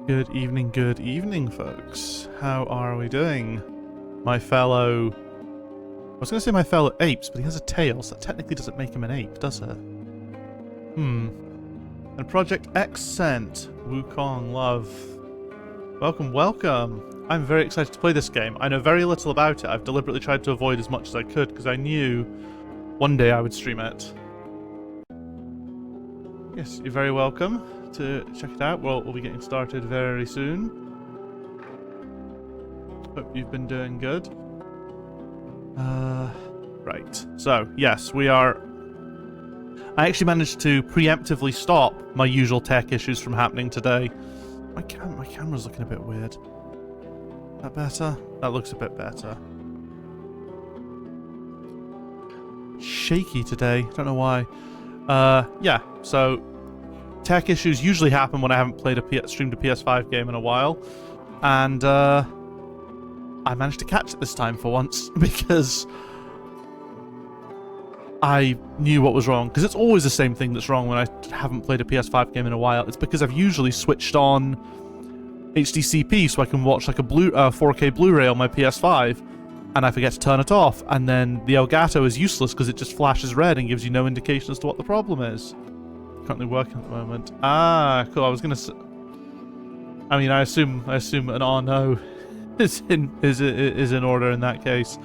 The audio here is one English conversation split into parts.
Good evening, folks. How are we doing? My fellow... I was going to say my fellow apes, but he has a tail, so that technically doesn't make him an ape, does it? And Project X sent. Wukong, love. Welcome, welcome. I'm very excited to play this game. I know very little about it. I've deliberately tried to avoid as much as I could, because I knew one day I would stream it. Yes, you're very welcome to check it out. We'll be getting started very soon. Hope you've been doing good. Right. So, yes, we are... I actually managed to preemptively stop my usual tech issues from happening today. My camera's looking a bit weird. That better? That looks a bit better. Shaky today. Don't know why. Yeah, so... Tech issues usually happen when I haven't played streamed a PS5 game in a while. And, I managed to catch it this time for once, because I knew what was wrong. Because it's always the same thing that's wrong when I haven't played a PS5 game in a while. It's because I've usually switched on HDCP so I can watch like a 4K Blu-ray on my PS5, and I forget to turn it off, and then the Elgato is useless because it just flashes red and gives you no indication as to what the problem is. Currently working at the moment. Ah, cool. I was gonna I mean, I assume an "oh no" is in order in that case.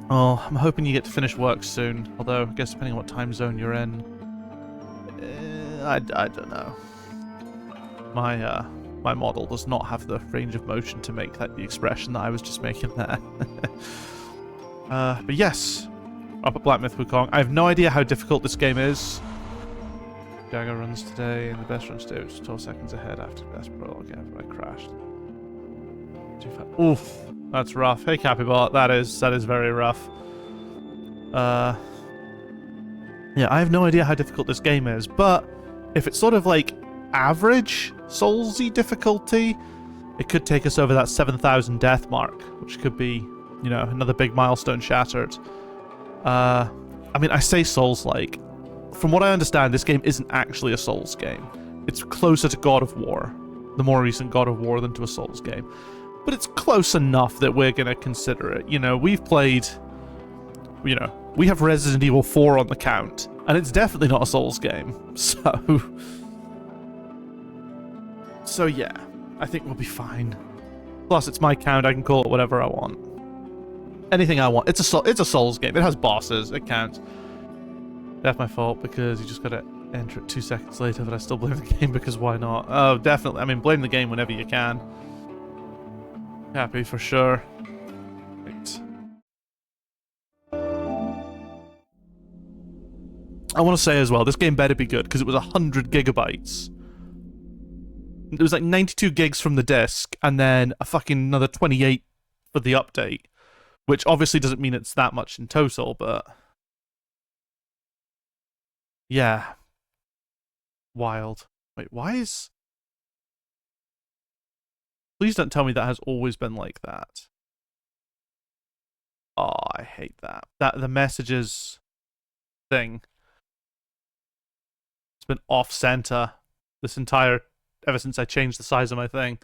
Oh, I'm hoping you get to finish work soon. Although, I guess depending on what time zone you're in, I don't know. My model does not have the range of motion to make that the expression that I was just making there. But yes, up at Black Myth Wukong. I have no idea how difficult this game is. Jagger runs today, and the best run today was 12 seconds ahead after the best prologue ever. I crashed. Oof, that's rough. Hey, Capybot, that is very rough. Yeah, I have no idea how difficult this game is, but if it's sort of like average Soulsy difficulty, it could take us over that 7,000 death mark, which could be, you know, another big milestone shattered. I mean, I say Souls-like. From what I understand, this game isn't actually a Souls game. It's closer to God of War, the more recent God of War, than to a Souls game. But it's close enough that we're going to consider it. You know, we've played... You know, we have Resident Evil 4 on the count, and it's definitely not a Souls game. So yeah, I think we'll be fine. Plus, it's my count, I can call it whatever I want. Anything I want. It's a Souls game. It has bosses, it counts. That's my fault, because you just gotta enter it 2 seconds later, but I still blame the game because why not? Oh, definitely. I mean, blame the game whenever you can. Happy for sure. Right. I want to say as well, this game better be good, because it was 100 gigabytes. It was like 92 gigs from the disc, and then a fucking another 28 for the update. Which obviously doesn't mean it's that much in total, but... Yeah. Wild. Wait, why is... Please don't tell me that has always been like that. Oh, I hate that. The messages thing. It's been off-center this entire... ever since I changed the size of my thing.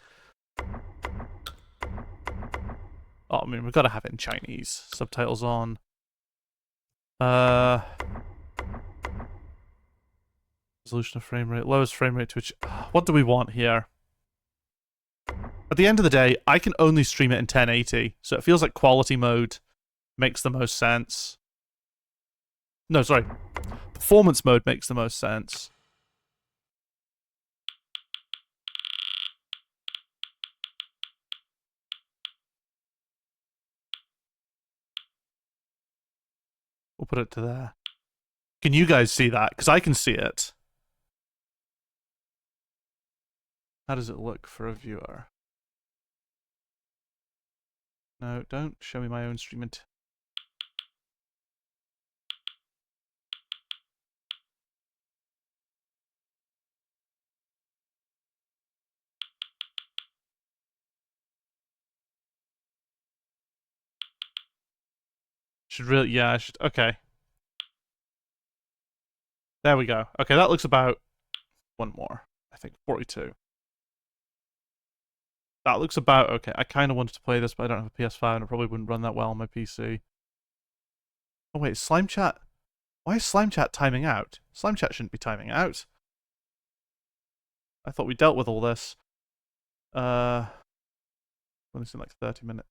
Oh, I mean, we've got to have it in Chinese. Subtitles on. Resolution of frame rate. Lowest frame rate to which... What do we want here? At the end of the day, I can only stream it in 1080, so it feels like quality mode makes the most sense. No, sorry. Performance mode makes the most sense. We'll put it to there. Can you guys see that? Because I can see it. How does it look for a viewer? No, don't show me my own stream. Should really... Yeah, I should... Okay. There we go. Okay, that looks about... One more. I think 42. That looks about okay. I kind of wanted to play this, but I don't have a PS5, and it probably wouldn't run that well on my PC. Oh wait, Slime Chat. Why is Slime Chat timing out? Slime Chat shouldn't be timing out. I thought we dealt with all this. Only in like 30 minutes.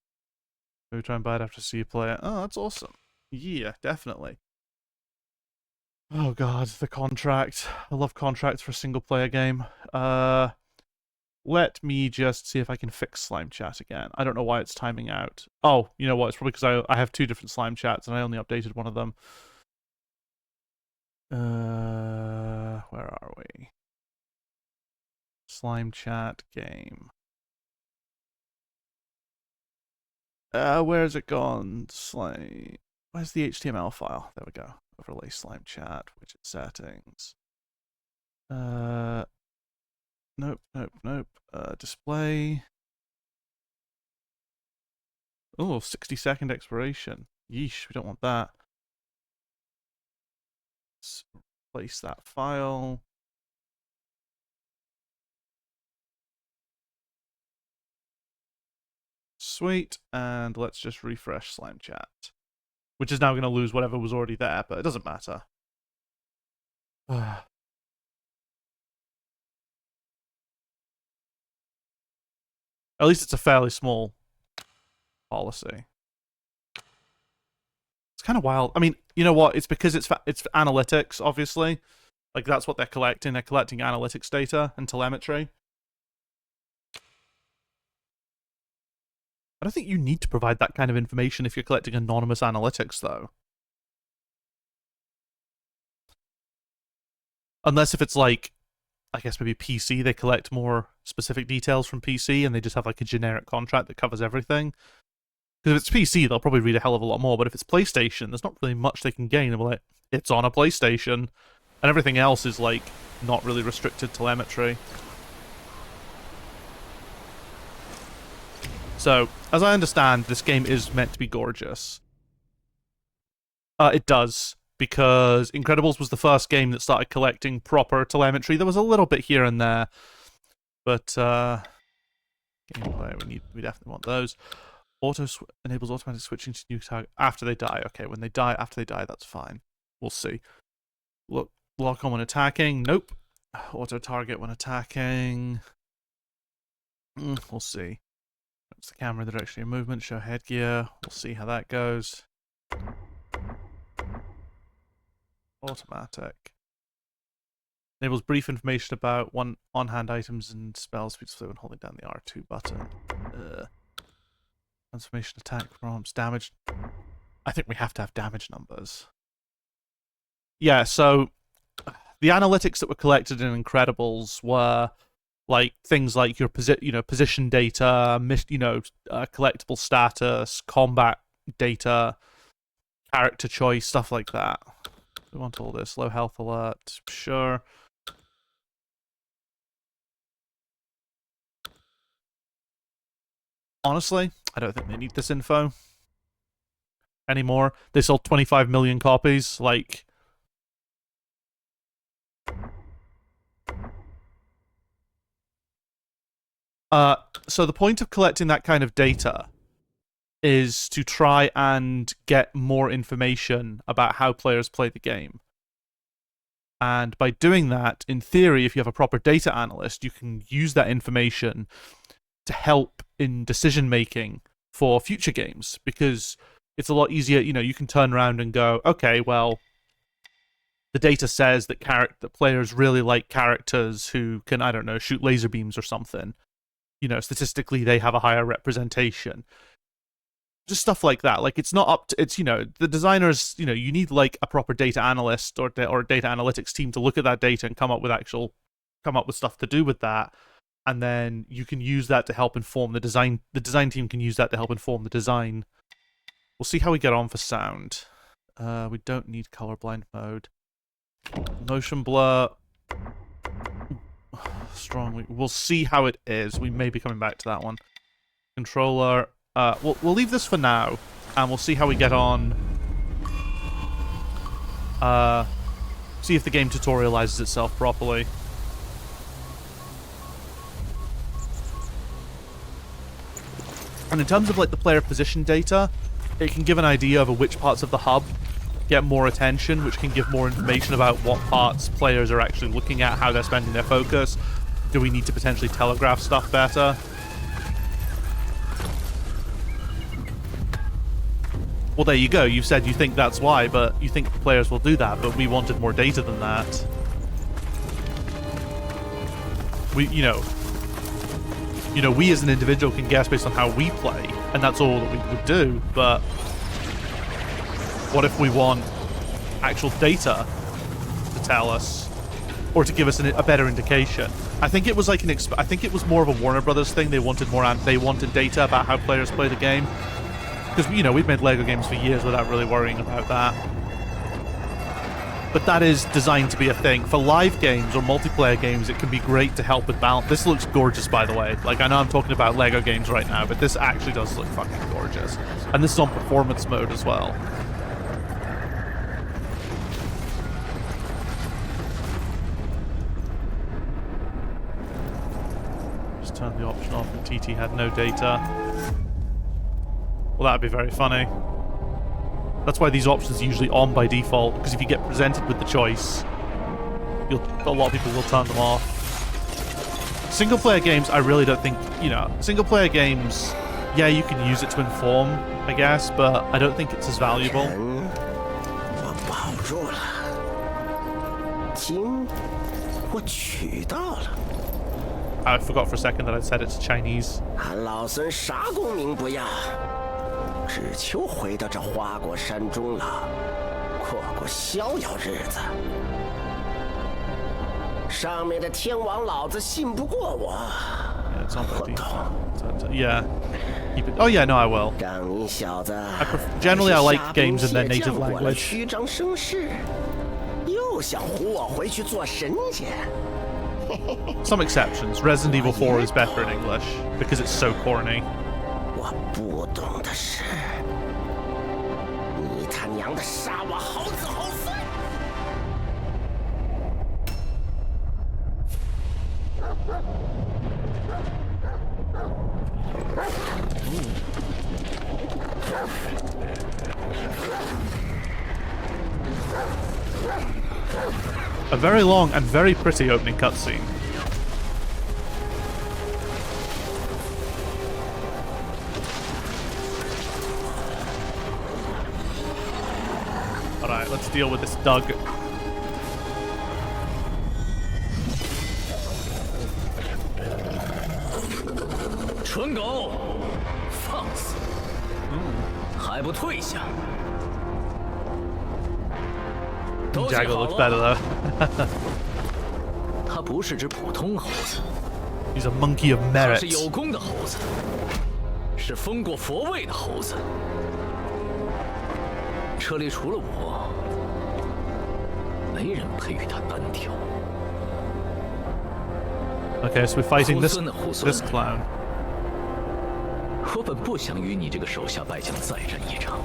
Maybe try and buy it after see you play it. Oh, that's awesome. Yeah, definitely. Oh god, the contract. I love contracts for a single player game. Let me just see if I can fix Slime Chat again. I don't know why it's timing out. Oh, you know what? It's probably because I have two different Slime Chats and I only updated one of them. Where are we? Slime Chat game. Where's it gone? Slime. Where's the HTML file? There we go. Overlay Slime Chat, widget settings. Nope. Display. Oh, 60-second expiration. Yeesh, we don't want that. Let's replace that file. Sweet, and let's just refresh Slime Chat. Which is now going to lose whatever was already there, but it doesn't matter. At least it's a fairly small policy. It's kind of wild. I mean, you know what? It's because it's analytics, obviously. Like, that's what they're collecting. They're collecting analytics data and telemetry. I don't think you need to provide that kind of information if you're collecting anonymous analytics, though. Unless if it's like, I guess maybe PC, they collect more specific details from PC and they just have like a generic contract that covers everything. Because if it's PC, they'll probably read a hell of a lot more, but if it's PlayStation, there's not really much they can gain. They're like, it's on a PlayStation, and everything else is like not really restricted telemetry. So, as I understand, this game is meant to be gorgeous. It does, because Incredibles was the first game that started collecting proper telemetry. There was a little bit here and there, but gameplay, we definitely want those. Enables automatic switching to new target after they die. Okay, when they die, after they die, that's fine. We'll see. Lock on when attacking. Nope. Auto target when attacking. We'll see. That's the camera, the direction of your movement. Show headgear. We'll see how that goes. Automatic. Enables brief information about on-hand items and spells. Speeds slow when holding down the R2 button. Transformation attack prompts damage. I think we have to have damage numbers. Yeah, so the analytics that were collected in Incredibles were like things like your position data, collectible status, combat data, character choice, stuff like that. We want all this. Low health alert, sure. Honestly, I don't think they need this info anymore. They sold 25 million copies. Like, so the point of collecting that kind of data is to try and get more information about how players play the game. And by doing that, in theory, if you have a proper data analyst, you can use that information to help in decision making for future games, because it's a lot easier. You can turn around and go, okay, well, the data says that players really like characters who can, I don't know, shoot laser beams or something. Statistically, they have a higher representation. Just stuff like that. Like, it's not up to, it's, the designers, you need like a proper data analyst or a data analytics team to look at that data and come up with stuff to do with that. And then you can use that to help inform the design. The design team can use that to help inform the design. We'll see how we get on for sound. We don't need colorblind mode. Motion blur. Strongly. We'll see how it is. We may be coming back to that one. Controller. We'll leave this for now, and we'll see how we get on. See if the game tutorializes itself properly. And in terms of like the player position data, it can give an idea of which parts of the hub get more attention, which can give more information about what parts players are actually looking at, how they're spending their focus. Do we need to potentially telegraph stuff better? Well, there you go. You said you think that's why, but you think players will do that, but we wanted more data than that. We, you know, we as an individual can guess based on how we play, and that's all that we would do, but what if we want actual data to tell us, or to give us a better indication? I think it was like I think it was more of a Warner Brothers thing. They wanted data about how players play the game. Because, you know, we've made LEGO games for years without really worrying about that. But that is designed to be a thing. For live games or multiplayer games, it can be great to help with balance. This looks gorgeous, by the way. Like, I know I'm talking about LEGO games right now, but this actually does look fucking gorgeous. And this is on performance mode as well. Just turn the option off and TT had no data. Well, that'd be very funny. That's why these options are usually on by default, because if you get presented with the choice, a lot of people will turn them off. Single-player games, I really don't think, you know, single-player games, yeah, you can use it to inform, I guess, but I don't think it's as valuable. I forgot for a second that I said it's Chinese. 只求回到这花果山中了，过过逍遥日子。上面的天王老子信不过我。混头。Yeah. Oh yeah, no, I will. 让你小子 Generally, I like games in their native language. 虚张声势，又想唬我回去做神仙。Some exceptions. Resident Evil 4 is better in English because it's so corny. 我不懂的是，你他娘的杀我好子好孙！ A very long and very pretty opening cutscene. Alright, let's deal with this Doug. Jago looks better though. 他不是只普通猴子， He's a monkey of 他 merit. 是有功的猴子，是封过佛位的猴子。这里除了我，没人配与他单挑。 Okay, so we're fighting this clown. 我本不想与你这个手下败将再战一场。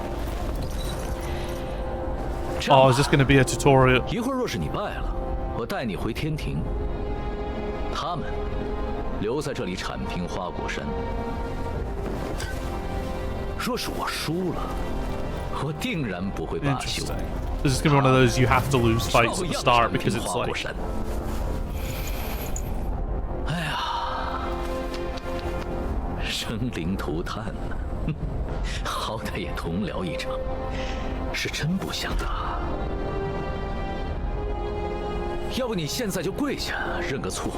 Oh, is this going to be a tutorial? 一会儿若是你败了，我带你回天庭。他们留在这里铲平花果山。若是我输了，我定然不会罢休。 Interesting. This is going to be one of those you have to lose fights at the start because it's like. 哎呀，生灵涂炭呢，好歹也同僚一场，是真不想打。要不你现在就跪下认个错，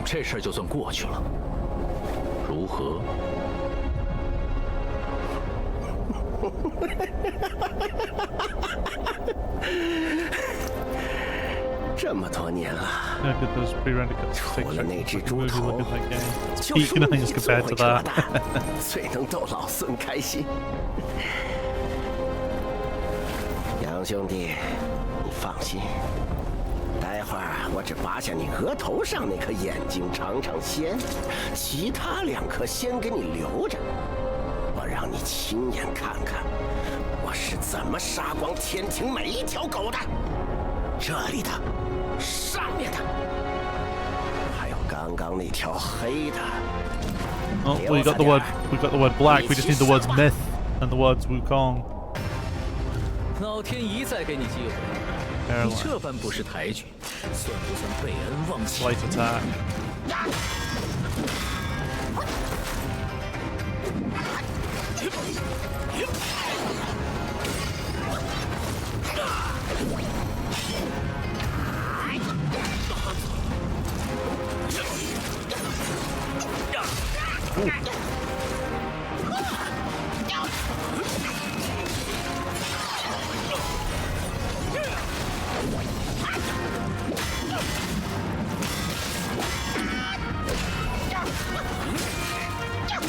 这事儿就算过去了，如何？这么多年了， Look at those pre-rendered cutscenes. 除了那只猪 Movie 头 look at that game. 就 Peak 属你 nothing 最 compared 会 to 扯 that. 淡，最能逗老孙开心。杨兄弟，你放心，待会儿我只拔下你额头上那颗眼睛尝尝鲜，其他2颗先给你留着，我让你亲眼看看我是怎么杀光天庭每一条狗的。这里的，上面的，还有刚刚那条黑的。Oh, we got the word. We got the word black. We just need the words myth and the words Wukong. 老天一再给你机会，你这般不识抬举，算不算背恩忘亲 Light attack.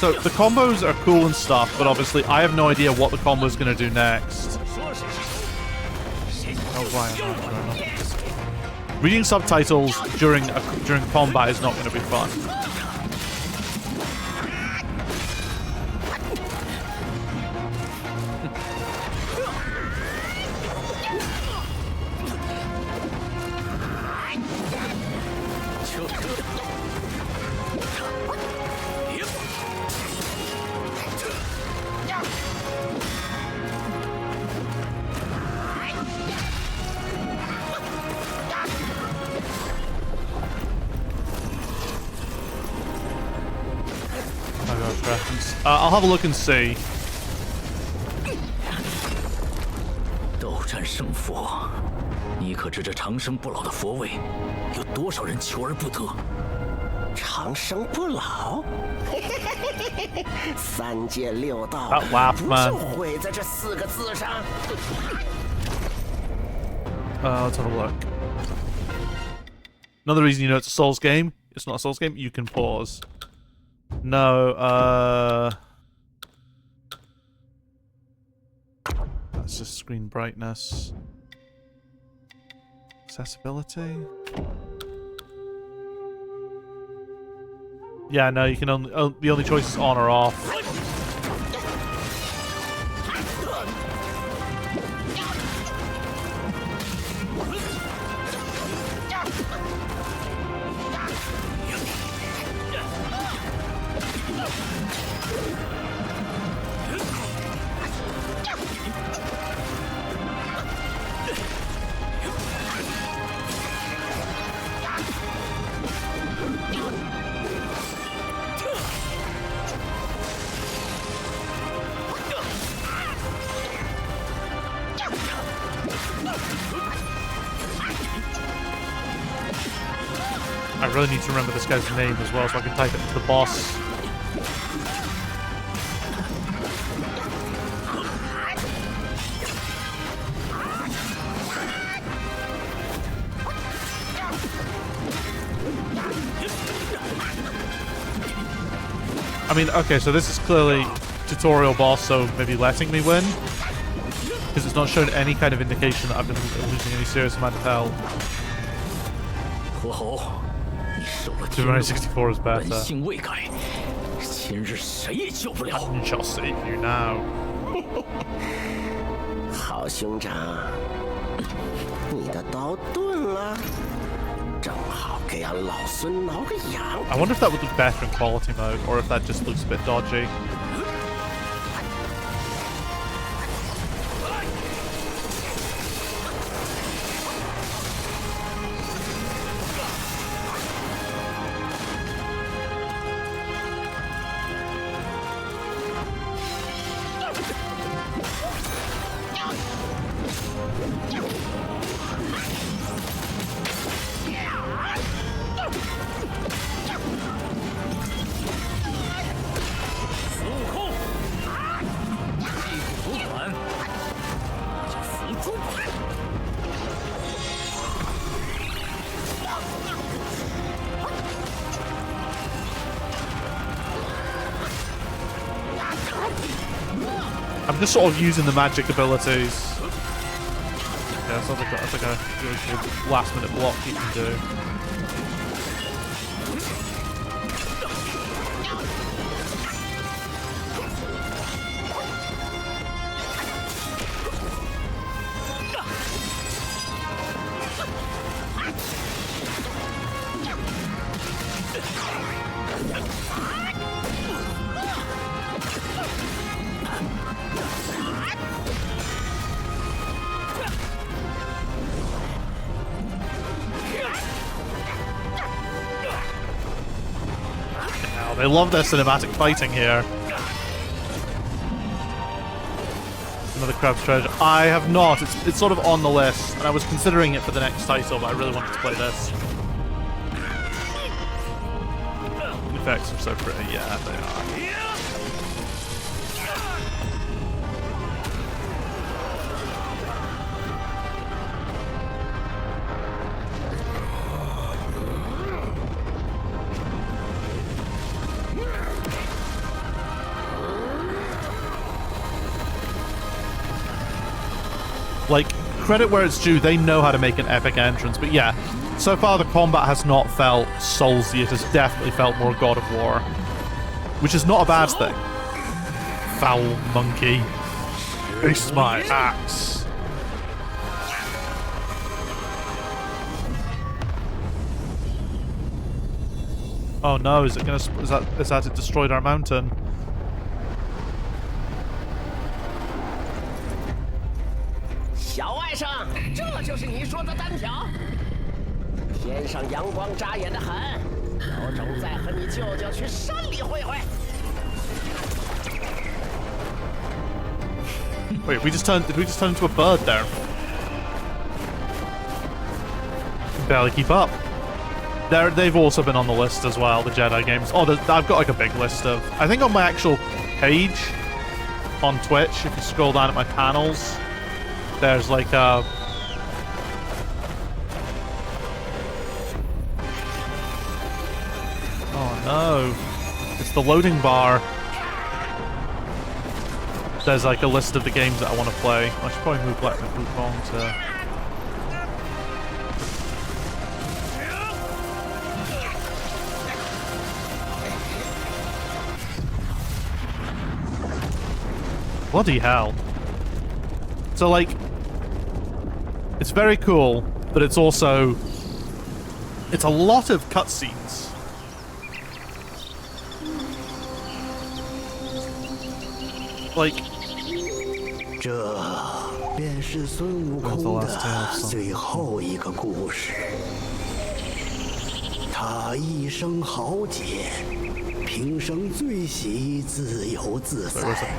So the combos are cool and stuff, but obviously I have no idea what the combo is going to do next. Oh, why? Reading subtitles during combat is not going to be fun. I'll have a look and see. 斗战胜佛，你可知这长生不老的佛位，有多少人求而不得？长生不老，三界六道 That laugh, 不 man. 就毁在这4个字上？ Let's have a look. Another reason you know it's a Souls game. It's not a Souls game. You can pause. No, that's just screen brightness. Accessibility. Yeah, no, you can only... the only choice is on or off. I really need to remember this guy's name as well so I can type it into the boss. I mean, okay, so this is clearly tutorial boss, so maybe letting me win. Because it's not shown any kind of indication that I've been losing any serious amount of health. 264 is better. I shall save you now. 好兄长，你的刀钝了，正好给俺老孙挠个痒。 I wonder if that would look better in quality mode, or if that just looks a bit dodgy. I'm just sort of using the magic abilities. Yeah, so that's like a really good last minute block you can do. Wow, they love their cinematic fighting here. Another Crab's Treasure. I have not. It's sort of on the list, and I was considering it for the next title, but I really wanted to play this. The effects are so pretty. Yeah, they are. Like, credit where it's due, they know how to make an epic entrance. But yeah, so far the combat has not felt Soulsy. It has definitely felt more God of War, which is not a bad thing. Foul monkey. Face my axe. Oh no, is that it destroyed our mountain? Wait, did we just turn into a bird there? Can barely keep up. They've also been on the list as well, the Jedi games. Oh, I've got like a big list of... I think on my actual page on Twitch, if you scroll down at my panels, there's like a... Oh no. It's the loading bar. There's like a list of the games that I want to play. I should probably move back to Wukong to... Bloody hell. So, like, it's very cool, but it's also... It's a lot of cutscenes. Like... 这便是孙悟空的最后一个故事。他一生豪杰。 If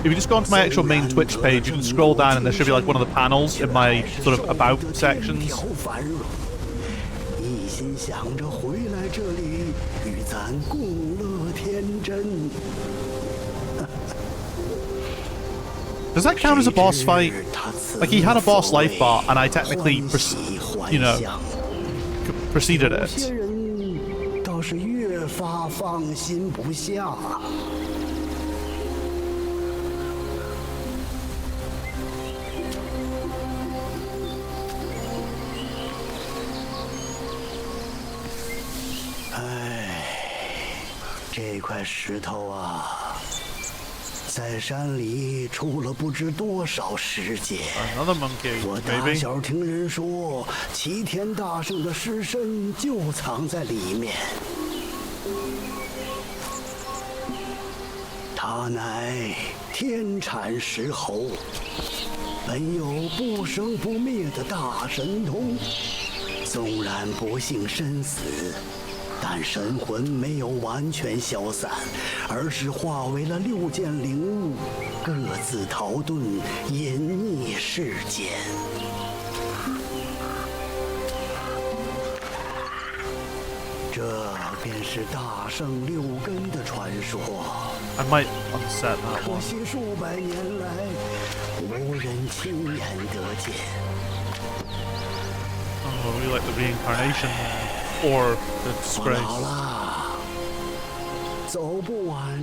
you just go onto my actual main Twitch page, you can scroll down and there should be like one of the panels in my sort of about sections. Does that count as a boss fight? Like, he had a boss life bar and I technically, you know, preceded it. 是越发放心不下。哎，这块石头啊，在山里出了不知多少世界。我打小听人说，齐天大圣的尸身就藏在里面。 他乃天产石猴，本有不生不灭的大神通。纵然不幸身死，但神魂没有完全消散，而是化为了6件灵物，各自逃遁，隐匿世间。这便是大圣6根的传说。 I might unset that one. 可惜数百年来，无人亲眼得见。 Oh, we like the reincarnation or the disgrace. 好了，走不完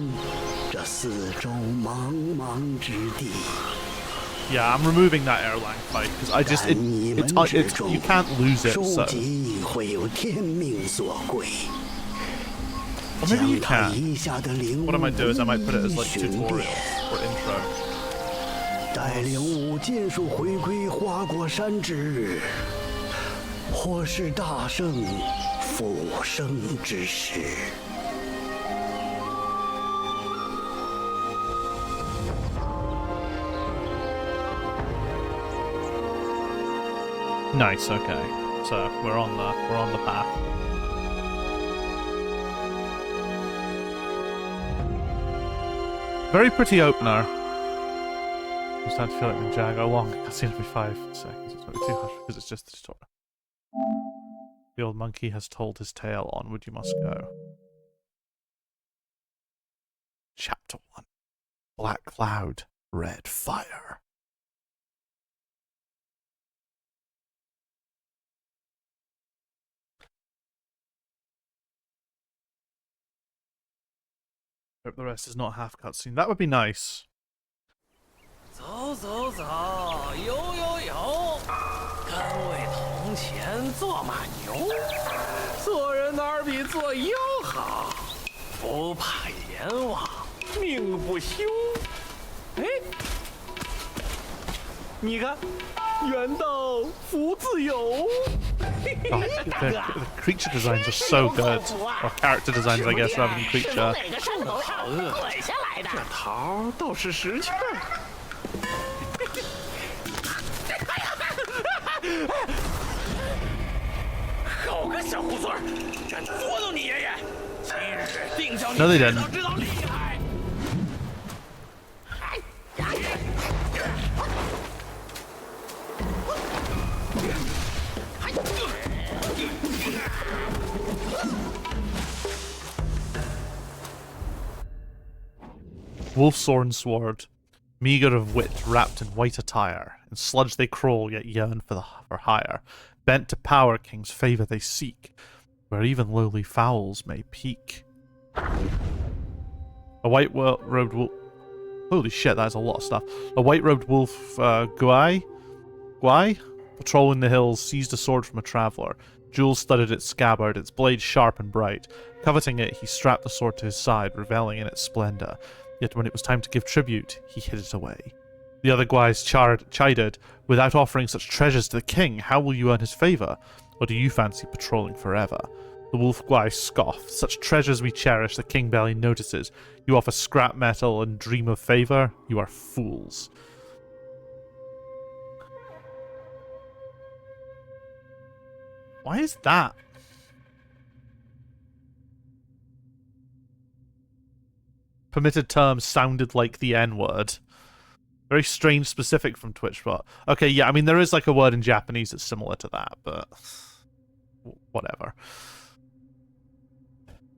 这四周茫茫之地。 Yeah, I'm removing that Erlang fight because I just it's you can't lose it. So. Or maybe you can. What I might do is I might put it as like tutorial or intro. 待领悟剑术回归花果山之日，或是大圣复生之时。 I Nice, okay. So we're on the path. Very pretty opener. I'm starting to feel like Ninjago long. It seems to be 5 seconds. It's maybe too harsh because it's just the tutorial. The old monkey has told his tale. Onward you must go. Chapter 1. Black cloud, red fire. Hope the rest is not half cutscene. That would be nice. 走走走，游游游，跟位同前坐马牛，做人哪儿比做妖好？不怕阎王，命不休。哎，你看，远道福自有。 Oh, the creature designs are so good. Or character designs, I guess, rather than creature. 好饿，这桃倒是识趣。好个小猢狲，敢捉弄你爷爷！今日定叫你知道厉害！ Wolfsorn sword, meagre of wit, wrapped in white attire. In sludge they crawl, yet yearn for hire. Bent to power, king's favour they seek, where even lowly fowls may peek. A white-robed wolf... Holy shit, that is a lot of stuff. A white-robed wolf, Guai, patrolling the hills, seized a sword from a traveller. Jewels studded its scabbard, its blade sharp and bright. Coveting it, he strapped the sword to his side, reveling in its splendour. Yet when it was time to give tribute, he hid it away. The other Guais chided, "Without offering such treasures to the king, how will you earn his favour? Or do you fancy patrolling forever?" The wolf Guai scoffed, "Such treasures we cherish, the king barely notices. You offer scrap metal and dream of favour? You are fools." Why is that? Permitted terms sounded like the N-word. Very strange specific from Twitch, but... Okay, yeah, I mean, there is like a word in Japanese that's similar to that, but... Whatever.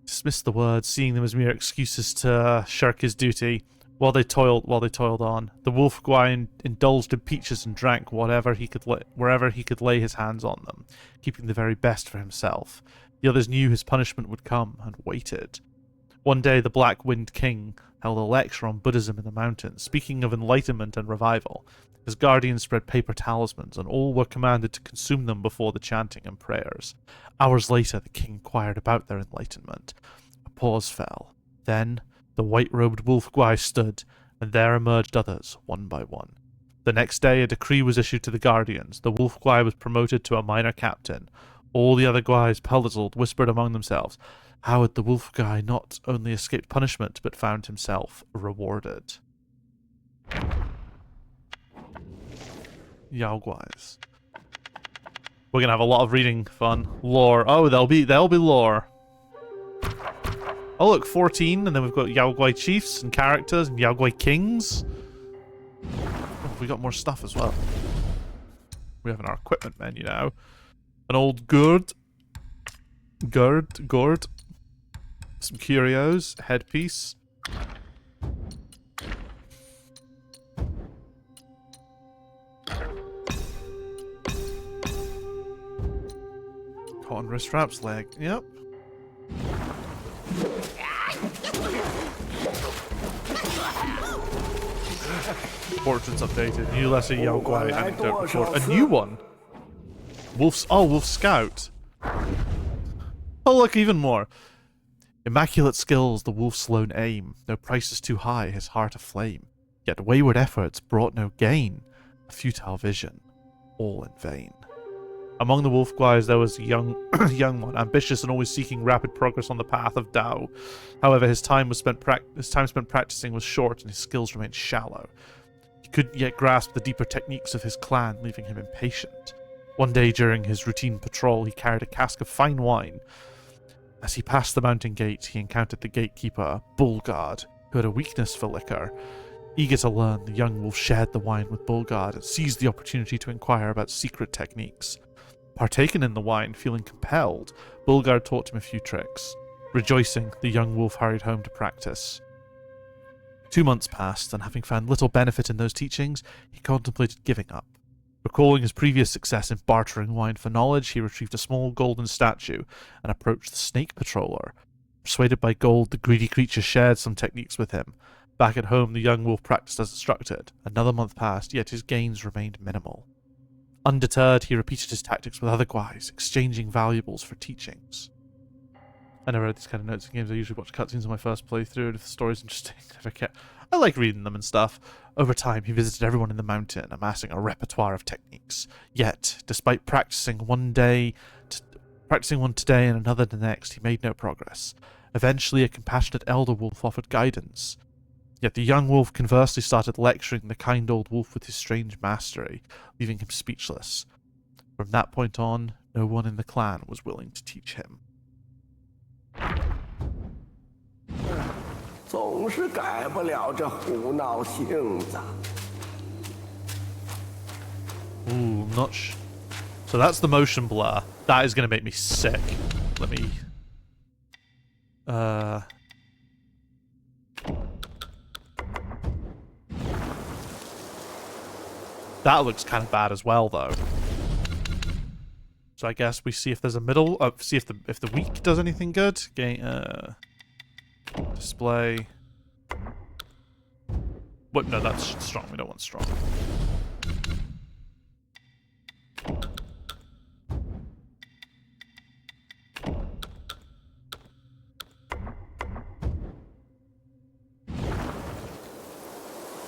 Dismissed the words, seeing them as mere excuses to shirk his duty. While they toiled on, the wolf Guai indulged in peaches and drank wherever he could lay his hands on them, keeping the very best for himself. The others knew his punishment would come, and waited. One day the Black Wind King held a lecture on Buddhism in the mountains, speaking of enlightenment and revival. His guardians spread paper talismans, and all were commanded to consume them before the chanting and prayers. Hours later, the king inquired about their enlightenment. A pause fell. Then, the white-robed wolf Guai stood, and there emerged others, one by one. The next day, a decree was issued to the guardians. The wolf Guai was promoted to a minor captain. All the other Guais, puzzled, whispered among themselves, how had the wolf Guai not only escaped punishment, but found himself rewarded? Yao Guais. We're gonna have a lot of reading fun. Lore. Oh, there'll be lore. Oh look, 14, and then we've got Yao Guai chiefs and characters, and Yao Guai kings. Oh, we got more stuff as well. We have in our equipment menu now. An old gourd. Some curios, a headpiece. Cotton wrist wraps, leg. Yep. Portraits updated. New lesser Yao Guai anecdote record. A new one. Wolf Scout. Oh look, even more. Immaculate skills, the wolf's lone aim. No price is too high, his heart aflame. Yet wayward efforts brought no gain. A futile vision, all in vain. Among the wolf Guais there was a young one, ambitious and always seeking rapid progress on the path of Tao. However, his time spent practicing was short and his skills remained shallow. He couldn't yet grasp the deeper techniques of his clan, leaving him impatient. One day during his routine patrol, he carried a cask of fine wine. As he passed the mountain gate, he encountered the gatekeeper, Bulgard, who had a weakness for liquor. Eager to learn, the young wolf shared the wine with Bulgard and seized the opportunity to inquire about secret techniques. Partaken in the wine, feeling compelled, Bulgard taught him a few tricks. Rejoicing, the young wolf hurried home to practice. 2 months passed, and having found little benefit in those teachings, he contemplated giving up. Recalling his previous success in bartering wine for knowledge, he retrieved a small golden statue and approached the snake patroller. Persuaded by gold, the greedy creature shared some techniques with him. Back at home, the young wolf practiced as instructed. Another month passed, yet his gains remained minimal. Undeterred, he repeated his tactics with other guys, exchanging valuables for teachings. I never read these kind of notes in games. I usually watch cutscenes on my first playthrough, and if the story's interesting, I like reading them and stuff. Over time, he visited everyone in the mountain, amassing a repertoire of techniques. Yet, despite practicing one today and another the next, he made no progress. Eventually, a compassionate elder wolf offered guidance. Yet the young wolf conversely started lecturing the kind old wolf with his strange mastery, leaving him speechless. From that point on, no one in the clan was willing to teach him. 总是改不了这胡闹性子。 Ooh, I'm not sure. So that's the motion blur. That is going to make me sick. Let me... That looks kind of bad as well, though. So I guess we see if there's a middle. See if the weak does anything good. Display. What? No, that's strong. We don't want strong.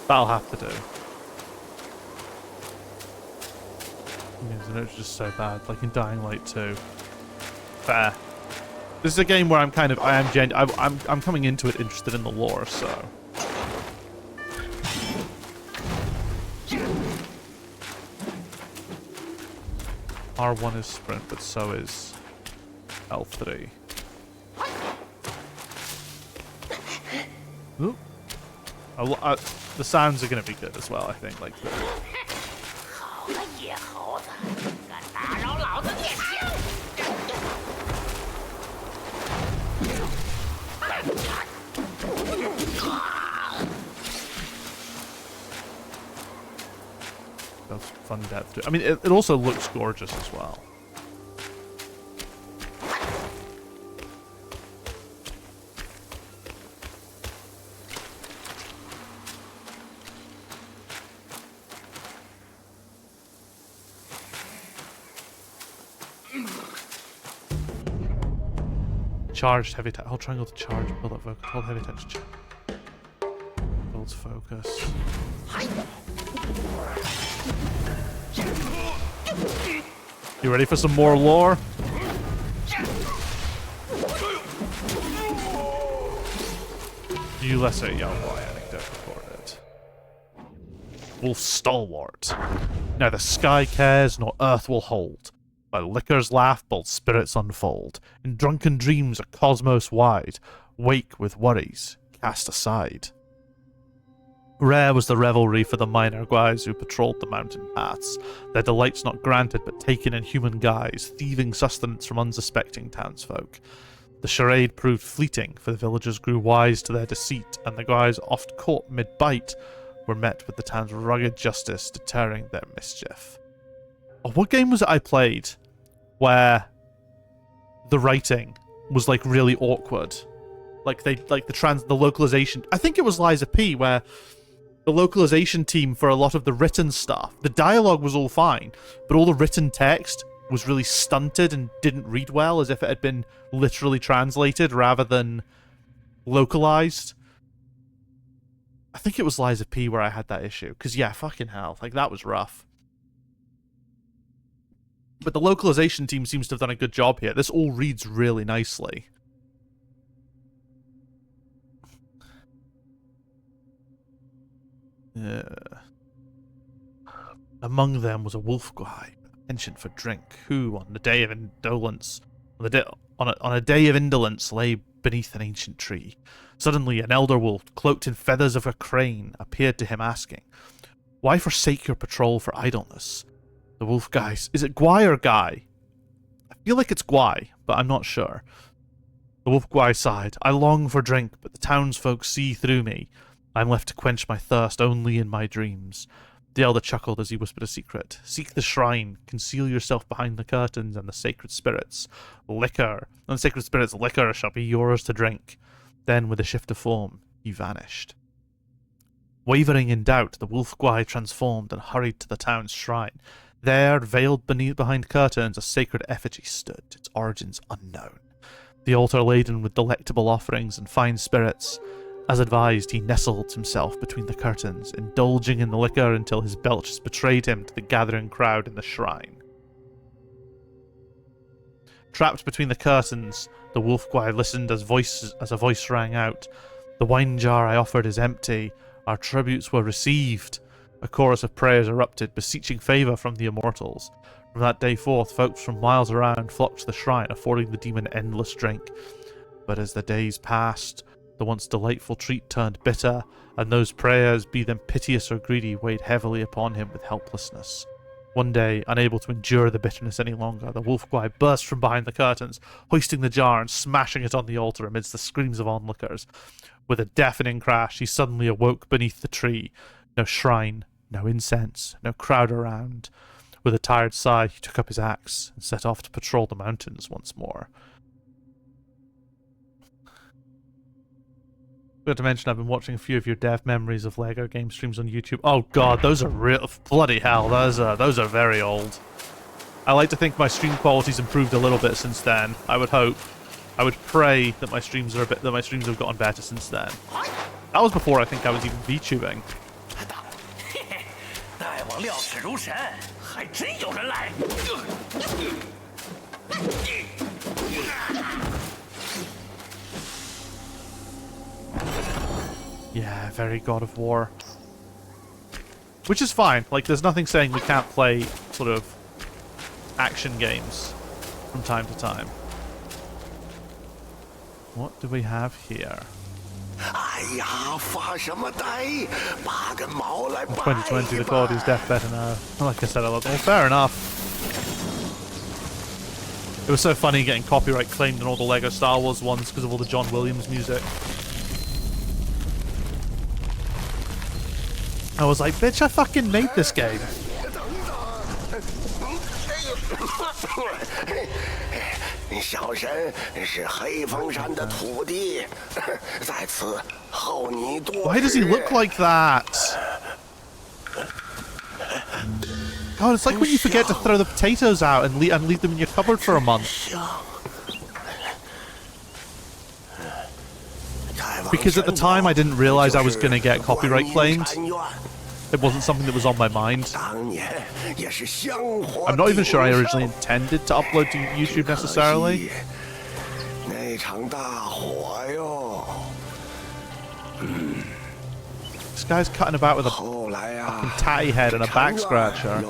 That'll have to do. The notes are just so bad, like in Dying Light 2. Fair. This is a game where I'm coming into it interested in the lore, so. R1 is sprint, but so is L3. Ooh. The sounds are going to be good as well, I think. Like. That's fun depth to it. I mean, it also looks gorgeous as well. Charged heavy attack. Hold triangle to charge. Build up focus. Hold heavy attack to charge. Builds focus. You ready for some more lore? You lesser young boy anecdote recorded. Wolf stalwart. Neither sky cares nor earth will hold. By liquor's laugh, bold spirits unfold. In drunken dreams a cosmos wide. Wake with worries, cast aside. Rare was the revelry for the minor guys who patrolled the mountain paths, their delights not granted but taken in human guise, thieving sustenance from unsuspecting townsfolk. The charade proved fleeting, for the villagers grew wise to their deceit, and the guys, oft caught mid-bite, were met with the town's rugged justice deterring their mischief. Oh, what game was it I played where the writing was like really awkward? Like the localization. I think it was Liza P, where the localization team for a lot of the written stuff, the dialogue was all fine, but all the written text was really stunted and didn't read well, as if it had been literally translated rather than localized. I think it was Liza P where I had that issue, because yeah, fucking hell, like that was rough. But the localization team seems to have done a good job here. This all reads really nicely. Among them was a wolf guy, penchant for drink, who, on the day of indolence, on a day of indolence, lay beneath an ancient tree. Suddenly, an elder wolf, cloaked in feathers of a crane, appeared to him, asking, "Why forsake your patrol for idleness?" The wolf guy, is it Gwai or Guy? I feel like it's Gwai, but I'm not sure. The wolf Gwai sighed, "I long for drink, but the townsfolk see through me. I am left to quench my thirst only in my dreams." The elder chuckled as he whispered a secret. "Seek the shrine, conceal yourself behind the curtains, and the sacred spirits' liquor shall be yours to drink." Then, with a shift of form, he vanished. Wavering in doubt, the wolf Gwai transformed and hurried to the town's shrine. There, veiled behind curtains, a sacred effigy stood, its origins unknown. The altar laden with delectable offerings and fine spirits. As advised, he nestled himself between the curtains, indulging in the liquor until his belches betrayed him to the gathering crowd in the shrine. Trapped between the curtains, the wolf Gwai listened as a voice rang out. "The wine jar I offered is empty. Our tributes were received." A chorus of prayers erupted, beseeching favour from the immortals. From that day forth, folks from miles around flocked to the shrine, affording the demon endless drink. But as the days passed, the once delightful treat turned bitter, and those prayers, be them piteous or greedy, weighed heavily upon him with helplessness. One day, unable to endure the bitterness any longer, the wolf Gwai burst from behind the curtains, hoisting the jar and smashing it on the altar amidst the screams of onlookers. With a deafening crash, he suddenly awoke beneath the tree. No shrine, no incense, no crowd around. With a tired sigh, he took up his axe and set off to patrol the mountains once more. Forgot to mention, I've been watching a few of your dev memories of LEGO game streams on YouTube. Oh god, those are real. Bloody hell, those are very old. I like to think my stream quality's improved a little bit since then. I would hope. I would pray that my streams have gotten better since then. That was before I think I was even VTubing. 大王料事如神，还真有人来。 Yeah, very God of War. Which is fine. Like, there's nothing saying we can't play sort of action games from time to time. What do we have here? 2020, the quality is deaf better now. Like I said, well, fair enough. It was so funny getting copyright claimed in all the LEGO Star Wars ones because of all the John Williams music. I was like, bitch, I fucking made this game. 小神是黑风山的土地，在此候你多日。 Why does he look like that? God, it's like when you forget to throw the potatoes out and leave them in your cupboard for a month. Because at the time I didn't realize I was going to get copyright claimed. It wasn't something that was on my mind. I'm not even sure I originally intended to upload to YouTube necessarily. This guy's cutting about with a fucking tatty head and a back scratcher.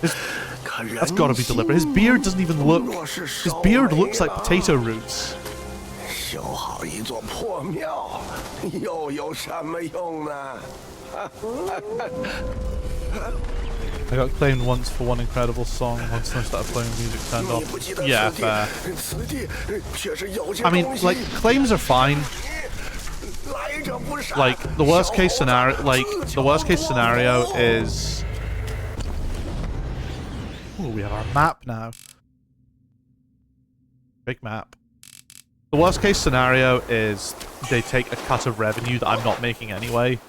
That's gotta be deliberate. His beard doesn't even look... His beard looks like potato roots. 修好一座破庙，又有什么用呢？ I got claimed once for one incredible song. Once I started playing music turned off. Yeah, fair. I mean, like, claims are fine. Like, the worst case scenario is... Ooh, we have our map now. Big map. The worst case scenario is they take a cut of revenue that I'm not making anyway.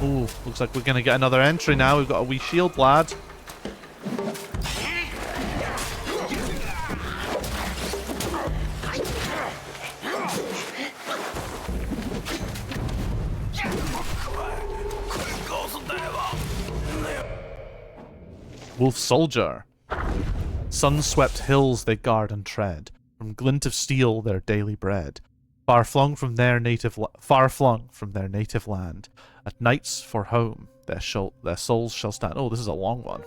Ooh, looks like we're gonna get another entry now. We've got a wee shield lad. Wolf soldier. Sun-swept hills they guard and tread, from glint of steel their daily bread. Far-flung from their native land, at nights for home, their souls shall stand. Oh, this is a long one.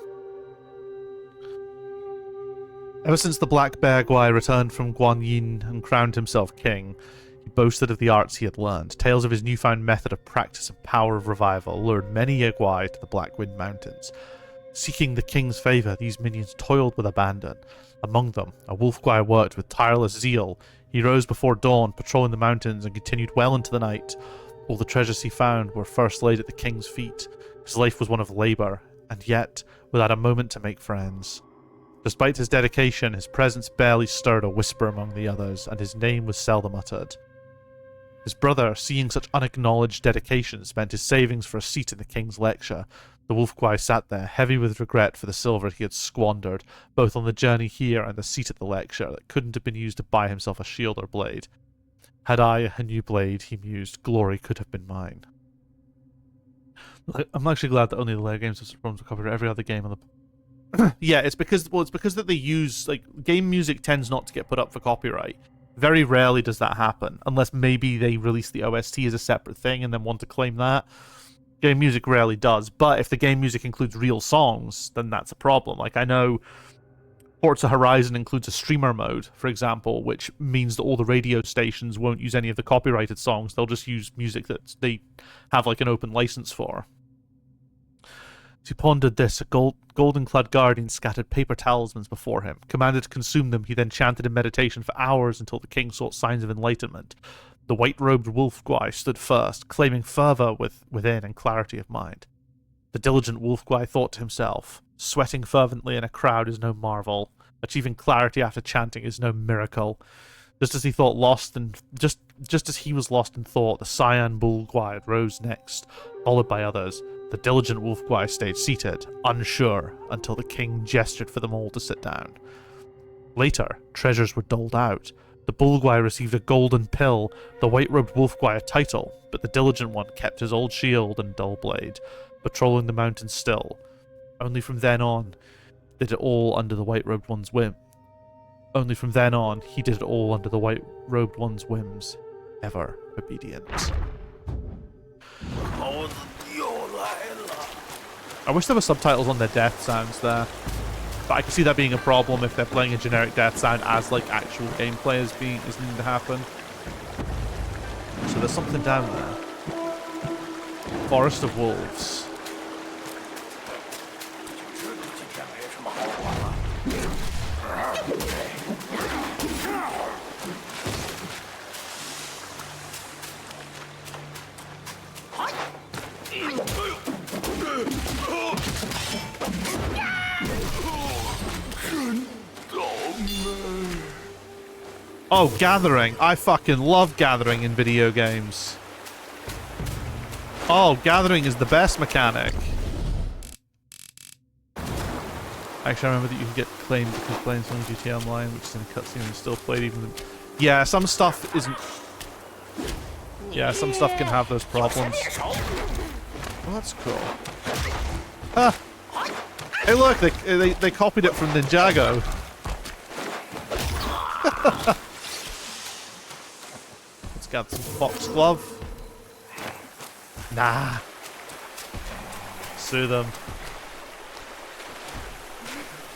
Ever since the Black Bear Guai returned from Guanyin and crowned himself king, he boasted of the arts he had learned. Tales of his newfound method of practice and power of revival lured many a Guai to the Black Wind Mountains. Seeking the king's favour, these minions toiled with abandon. Among them, a wolf Guai worked with tireless zeal. He rose before dawn, patrolling the mountains, and continued well into the night. All the treasures he found were first laid at the king's feet. His life was one of labour, and yet without a moment to make friends. Despite his dedication, his presence barely stirred a whisper among the others, and his name was seldom uttered. His brother, seeing such unacknowledged dedication, spent his savings for a seat in the king's lecture. The wolf Guai sat there, heavy with regret for the silver he had squandered, both on the journey here and the seat at the lecture that couldn't have been used to buy himself a shield or blade. Had I a new blade, he mused, glory could have been mine. I'm actually glad that only the Lego games have problems with copyright. Every other game on the yeah, it's because that they use, like, game music tends not to get put up for copyright. Very rarely does that happen, unless maybe they release the OST as a separate thing and then want to claim that. Game music rarely does, but if the game music includes real songs, then that's a problem. Like, I know Forza Horizon includes a streamer mode, for example, which means that all the radio stations won't use any of the copyrighted songs. They'll just use music that they have, like, an open license for. As he pondered this, a golden-clad guardian scattered paper talismans before him. Commanded to consume them, he then chanted in meditation for hours until the king sought signs of enlightenment. The white-robed wolf Guai stood first, claiming fervor within and clarity of mind. The diligent wolf Guai thought to himself, sweating fervently in a crowd is no marvel. Achieving clarity after chanting is no miracle. Just as he was lost in thought, the Cyan Bull Guai rose next, followed by others. The diligent wolf Guai stayed seated, unsure, until the king gestured for them all to sit down. Later, treasures were doled out. The bull Guai received a golden pill, the white-robed wolf Guai a title, but the diligent one kept his old shield and dull blade, patrolling the mountains still. Only from then on did it all under the white-robed one's whim. Only from then on he did it all under the white-robed one's whims, ever obedient. I wish there were subtitles on their death sounds there. But I can see that being a problem if they're playing a generic death sound as, like, actual gameplay is needing to happen. So there's something down there. Forest of Wolves. Oh, gathering. I fucking love gathering in video games. Oh, gathering is the best mechanic. Actually, I remember that you can get claimed because playing some GTA Online, which is in a cutscene and still played even... Yeah, some stuff isn't... Yeah, some stuff can have those problems. Well, that's cool. Huh. Hey, look, they copied it from Ninjago. Let's get some foxglove. Nah. Sue them.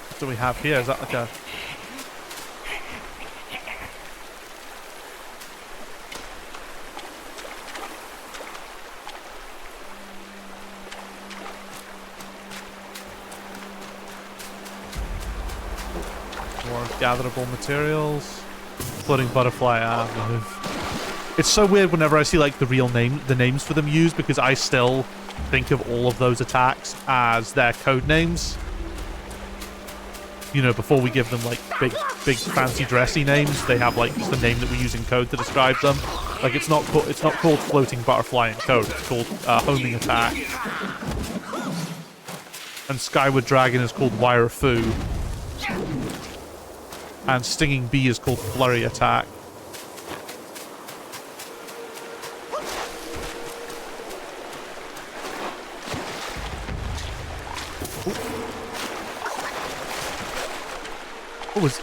What do we have here? Is that like a... More gatherable materials. Floating butterfly move. It's so weird whenever I see like the names for them used, because I still think of all of those attacks as their code names. You know, before we give them like big fancy dressy names, they have like just the name that we use in code to describe them. Like it's not called floating butterfly in code. It's called homing attack. And Skyward Dragon is called Wire Fu. And Stinging Bee is called Flurry Attack.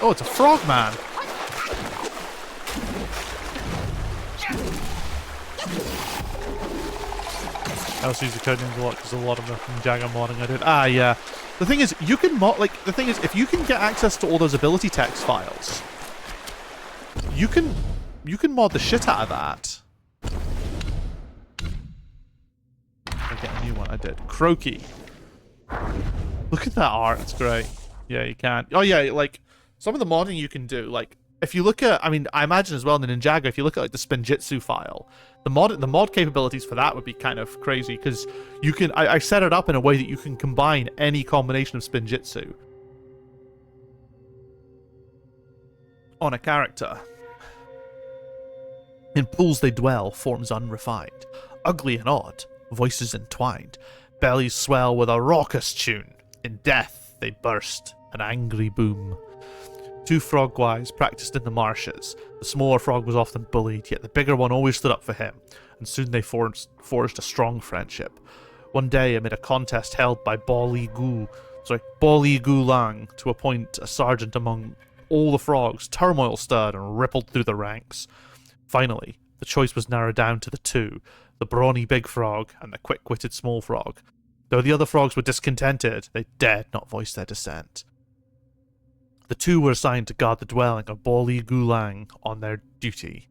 Oh, it's a frog man. I also use the code names a lot because a lot of the Ninjago modding I did. Ah, yeah. The thing is, you can mod, like, the thing is, if you can get access to all those ability text files, you can mod the shit out of that. I get a new one, I did. Croaky. Look at that art, it's great. Yeah, you can. Oh yeah, like, some of the modding you can do, like, if you look at, I mean, I imagine as well in the Ninjago, if you look at like the Spinjitzu file, the mod capabilities for that would be kind of crazy because you can. I set it up in a way that you can combine any combination of Spinjitzu on a character. In pools they dwell, forms unrefined, ugly and odd, voices entwined, bellies swell with a raucous tune. In death they burst, an angry boom. Two frogwise practiced in the marshes. The smaller frog was often bullied, yet the bigger one always stood up for him, and soon they forged a strong friendship. One day, amid a contest held by Boli Gu Lang to appoint a sergeant among all the frogs, turmoil stirred and rippled through the ranks. Finally, the choice was narrowed down to the two, the brawny big frog and the quick-witted small frog. Though the other frogs were discontented, they dared not voice their dissent. The two were assigned to guard the dwelling of Boli Gulang on their duty.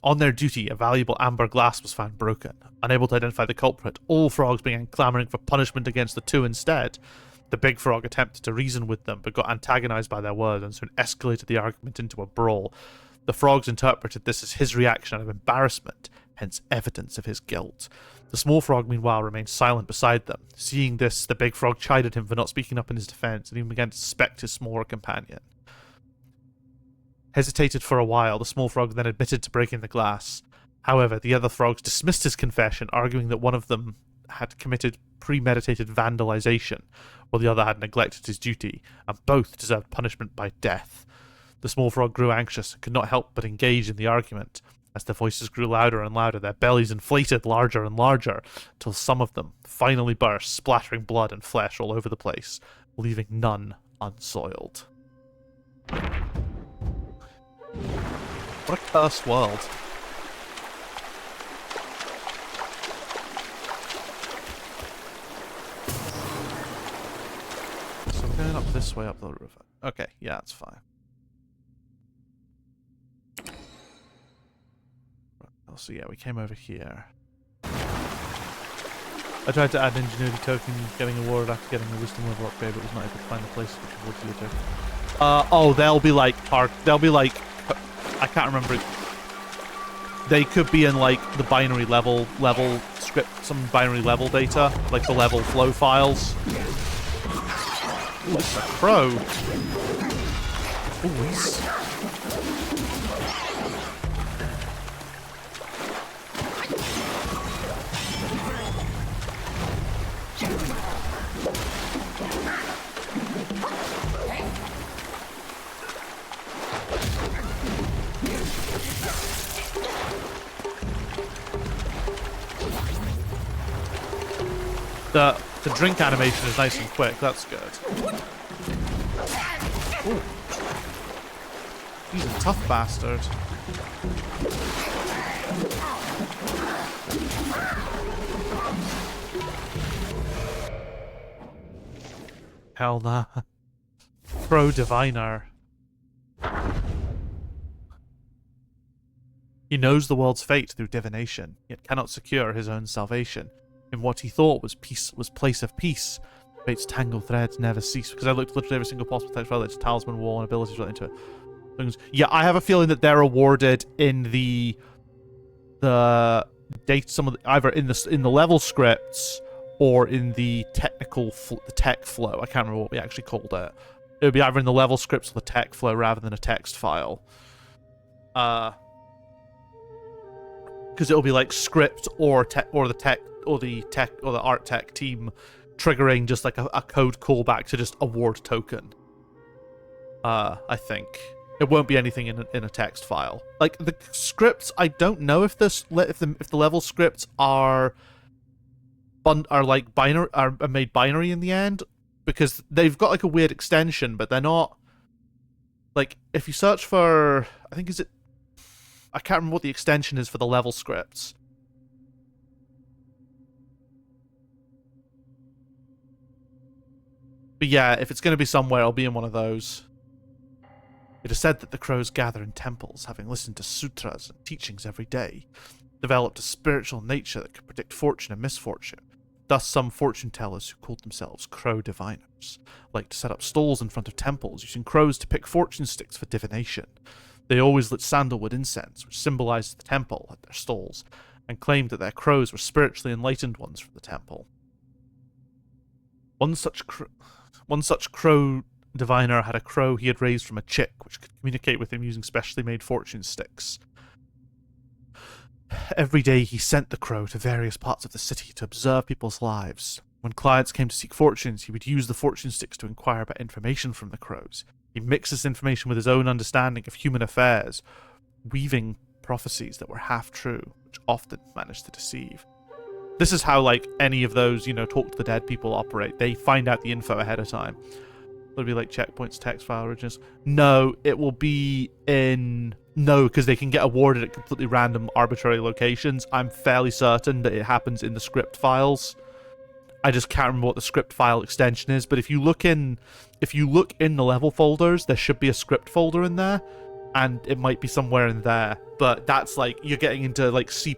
On their duty, a valuable amber glass was found broken. Unable to identify the culprit, all frogs began clamoring for punishment against the two instead. The big frog attempted to reason with them, but got antagonized by their words and soon escalated the argument into a brawl. The frogs interpreted this as his reaction out of embarrassment, hence evidence of his guilt. The small frog, meanwhile, remained silent beside them. Seeing this, the big frog chided him for not speaking up in his defense, and even began to suspect his smaller companion. Hesitated for a while, the small frog then admitted to breaking the glass. However, the other frogs dismissed his confession, arguing that one of them had committed premeditated vandalization, while the other had neglected his duty, and both deserved punishment by death. The small frog grew anxious and could not help but engage in the argument. As their voices grew louder and louder, their bellies inflated larger and larger, till some of them finally burst, splattering blood and flesh all over the place, leaving none unsoiled. What a cursed world. So we're going up this way up the river. Okay, yeah, that's fine. So yeah, we came over here. I tried to add an ingenuity token, getting awarded after getting a wisdom level upgrade, but was not able to find the place which unfortunately took. Oh, they'll be like I can't remember. They could be in like the binary level script, some binary level data, like the level flow files. Ooh, it's a crow. Ooh, he's... The drink animation is nice and quick, that's good. Ooh. He's a tough bastard. Hell nah. Pro Diviner. He knows the world's fate through divination, yet cannot secure his own salvation. In what he thought was place of peace, fate's tangled threads never cease. Because I looked at literally every single possible text file, it's talisman, wall, and abilities relating to things. Yeah, I have a feeling that they're awarded in the date, either in the level scripts or in the technical the tech flow. I can't remember what we actually called it. It would be either in the level scripts or the tech flow rather than a text file. Because it'll be like script or the art tech team triggering just like a code callback to just award token. I think it won't be anything in a text file. Like the scripts, I don't know if the level scripts are like binary, are made binary in the end, because they've got like a weird extension, but they're not like, if you search for, I can't remember what the extension is for the level scripts. But yeah, if it's going to be somewhere, I'll be in one of those. It is said that the crows gather in temples, having listened to sutras and teachings every day, developed a spiritual nature that could predict fortune and misfortune. Thus, some fortune tellers who called themselves crow diviners like to set up stalls in front of temples using crows to pick fortune sticks for divination. They always lit sandalwood incense, which symbolized the temple, at their stalls, and claimed that their crows were spiritually enlightened ones from the temple. One such crow diviner had a crow he had raised from a chick, which could communicate with him using specially made fortune sticks. Every day he sent the crow to various parts of the city to observe people's lives. When clients came to seek fortunes, he would use the fortune sticks to inquire about information from the crows. He mixed this information with his own understanding of human affairs, weaving prophecies that were half true, which often managed to deceive. This is how, like, any of those, talk to the dead people operate. They find out the info ahead of time. It'll be like checkpoints, text file originals. No, it will be in... No, because they can get awarded at completely random, arbitrary locations. I'm fairly certain that it happens in the script files. I just can't remember what the script file extension is, but if you look in the level folders, there should be a script folder in there, and it might be somewhere in there. But that's like, you're getting into like C++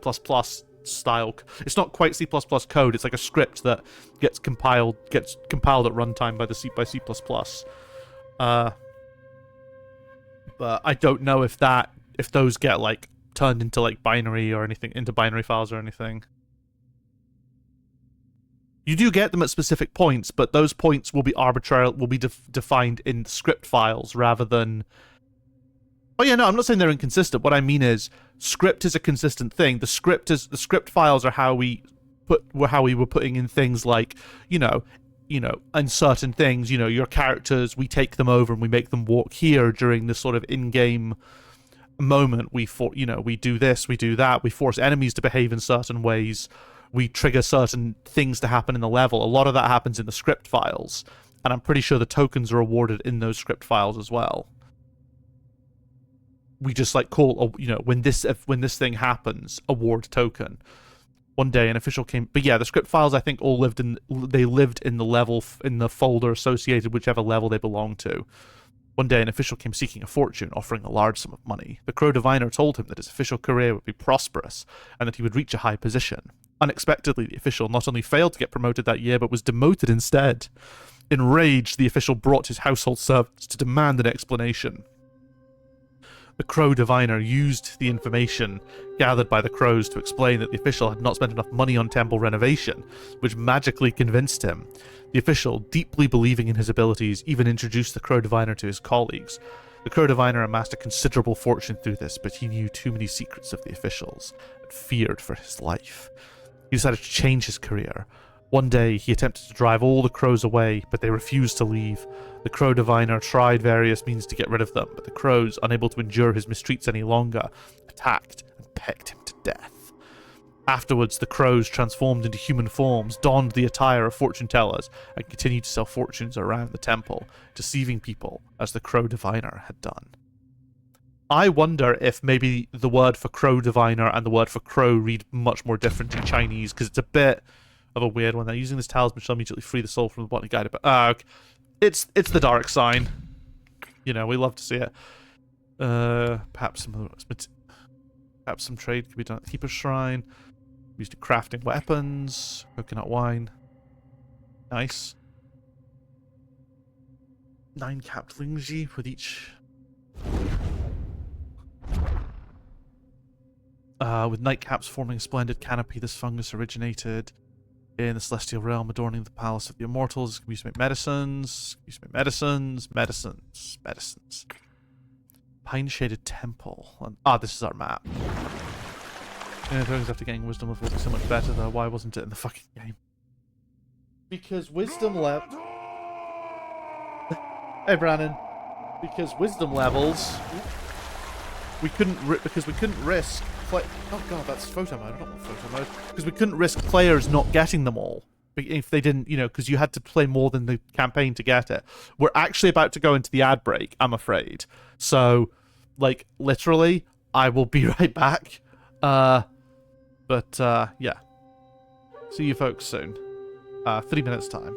style. It's not quite C++ code. It's like a script that gets compiled at runtime by the C++. But I don't know if those get like turned into like binary or anything, into binary files or anything. You do get them at specific points, but those points will be defined in script files rather than... Oh yeah, no, I'm not saying they're inconsistent. What I mean is, script is a consistent thing. The script files are how we were putting in things like, in certain things, your characters, we take them over and we make them walk here during this sort of in-game moment. We do this, we do that, we force enemies to behave in certain ways, we trigger certain things to happen in the level. A lot of that happens in the script files, and I'm pretty sure the tokens are awarded in those script files as well. We just like call, when this thing happens, award token. One day an official came, but yeah, the script files I think all lived in the level, in the folder associated whichever level they belong to. One day an official came seeking a fortune, offering a large sum of money. The crow diviner told him that his official career would be prosperous, and that he would reach a high position. Unexpectedly, the official not only failed to get promoted that year, but was demoted instead. Enraged, the official brought his household servants to demand an explanation. The crow diviner used the information gathered by the crows to explain that the official had not spent enough money on temple renovation, which magically convinced him. The official, deeply believing in his abilities, even introduced the crow diviner to his colleagues. The crow diviner amassed a considerable fortune through this, but he knew too many secrets of the officials and feared for his life. He decided to change his career. One day, he attempted to drive all the crows away, but they refused to leave. The crow diviner tried various means to get rid of them, but the crows, unable to endure his mistreats any longer, attacked and pecked him to death. Afterwards, the crows transformed into human forms, donned the attire of fortune tellers, and continued to sell fortunes around the temple, deceiving people as the crow diviner had done. I wonder if maybe the word for crow diviner and the word for crow read much more different in Chinese, because it's a bit of a weird one. They're using this talisman shall immediately free the soul from the body guided, but okay. It's the dark sign. We love to see it. Perhaps some trade could be done at the Keeper's Shrine. Used to crafting weapons, coconut wine. Nice. 9 capped Lingji with each. With nightcaps forming a splendid canopy, this fungus originated in the celestial realm, adorning the palace of the immortals. It can be used to make medicines. Medicines. Pine Shaded Temple. This is our map. Things after getting wisdom levels is so much better though. Why wasn't it in the fucking game? Because wisdom level. Hey Brandon. Because wisdom levels. We couldn't risk. Oh god, that's photo mode. I don't want photo mode. Because we couldn't risk players not getting them all if they didn't, because you had to play more than the campaign to get it. We're actually about to go into the ad break, I'm afraid. So, like, literally, I will be right back. Yeah. See you folks soon. 3 minutes time.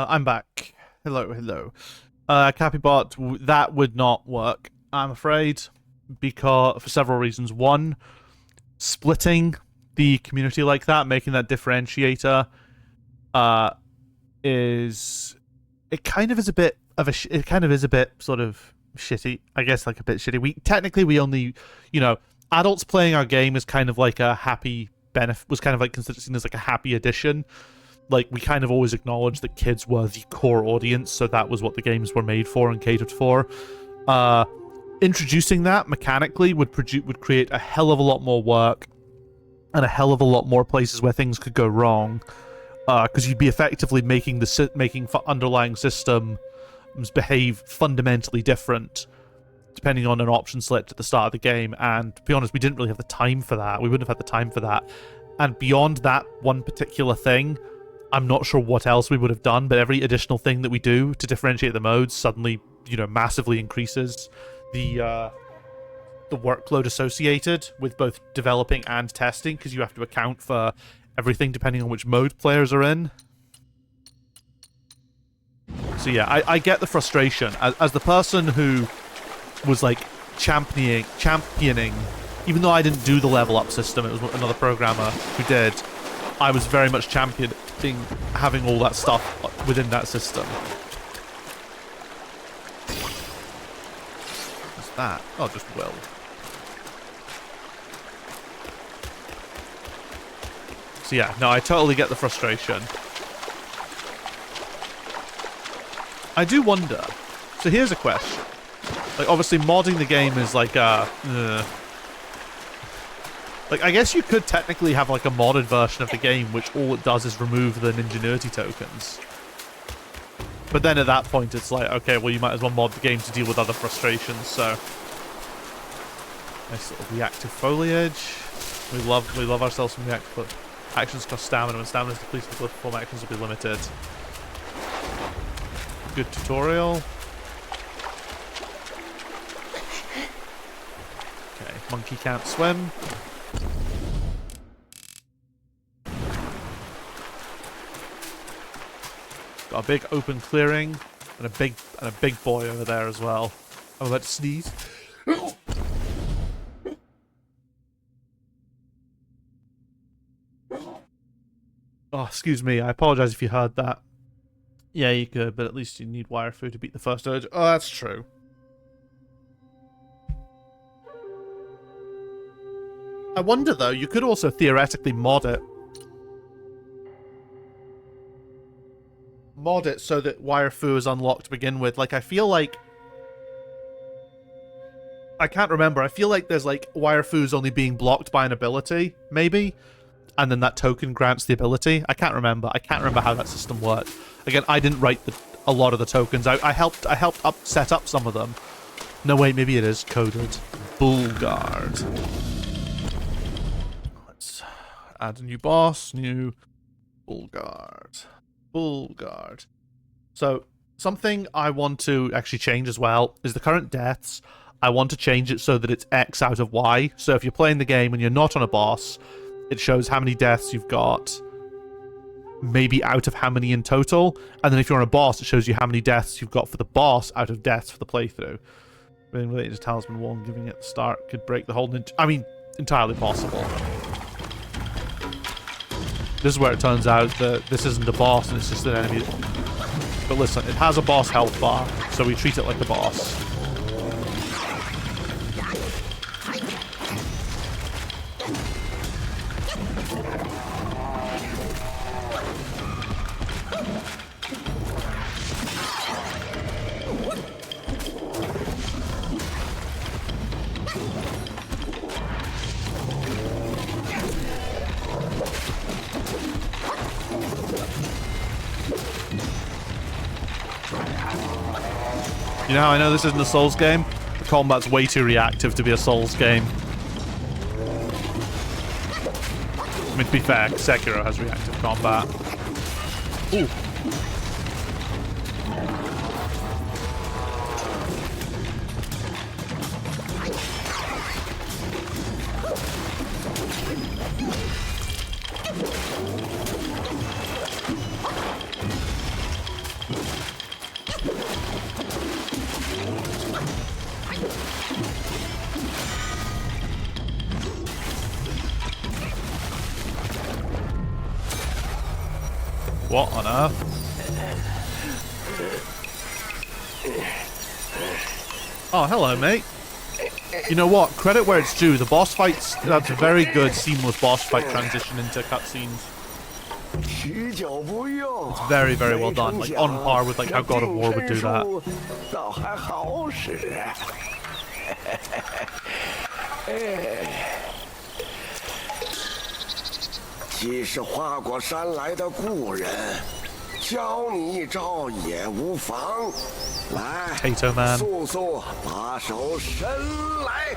I'm back. Hello, hello. Capybot, that would not work, I'm afraid, because for several reasons. One, splitting the community like that, making that differentiator, is it kind of is a bit of a it kind of is a bit sort of shitty. I guess like a bit shitty. We only, adults playing our game is kind of like a happy benefit. Was kind of like considered seen as like a happy addition. Like, we kind of always acknowledge that kids were the core audience, so that was what the games were made for and catered for. Introducing that mechanically would create a hell of a lot more work and a hell of a lot more places where things could go wrong. Because you'd be effectively making underlying systems behave fundamentally different depending on an option select at the start of the game. And to be honest, we didn't really have the time for that. We wouldn't have had the time for that. And beyond that one particular thing, I'm not sure what else we would have done, but every additional thing that we do to differentiate the modes suddenly, massively increases the workload associated with both developing and testing, because you have to account for everything depending on which mode players are in. So yeah, I get the frustration. As the person who was like championing, even though I didn't do the level up system, it was another programmer who did, I was very much championing having all that stuff within that system. What's that? Oh, just Will. So yeah, no, I totally get the frustration. I do wonder. So here's a question. Like, obviously, modding the game is like like, I guess you could technically have like a modded version of the game, which all it does is remove the Ninjanuity tokens. But then at that point, it's like, okay, well, you might as well mod the game to deal with other frustrations. So, nice little reactive foliage. We love ourselves some reactive actions cost stamina. When stamina is depleted, the perform actions will be limited. Good tutorial. Okay, monkey can't swim. Got a big open clearing and a big boy over there as well. I'm about to sneeze. Oh, excuse me. I apologize if you heard that. Yeah, you could, but at least you need wire food to beat the first urge. Oh, that's true. I wonder, though, you could also theoretically mod it. Mod it so that wire fu is unlocked to begin with. Like, I feel like... I can't remember. I feel like there's, like, wire fu's only being blocked by an ability, maybe? And then that token grants the ability. I can't remember. I can't remember how that system worked. Again, I didn't write a lot of the tokens. I helped set up some of them. No, wait, maybe it is coded. Bullguard. Let's add a new boss. New Bullguard. Bullguard. So, something I want to actually change as well is the current deaths. I want to change it so that it's X out of Y. So if you're playing the game and you're not on a boss, it shows how many deaths you've got, maybe out of how many in total. And then if you're on a boss, it shows you how many deaths you've got for the boss out of deaths for the playthrough. Being related to Talisman 1, giving it at the start could break the whole I mean, entirely possible. This is where it turns out that this isn't a boss and it's just an enemy. But listen, it has a boss health bar, so we treat it like a boss. You know how I know this isn't a Souls game? The combat's way too reactive to be a Souls game. I mean, to be fair, Sekiro has reactive combat. Ooh. What on earth? Oh, hello, mate. You know what? Credit where it's due. The boss fights, that's a very good, seamless boss fight transition into cutscenes. It's very, very well done. Like, on par with like how God of War would do that. 既是跨过山来的故人，教你一招也无妨。来， Kato man. 速速把手伸来。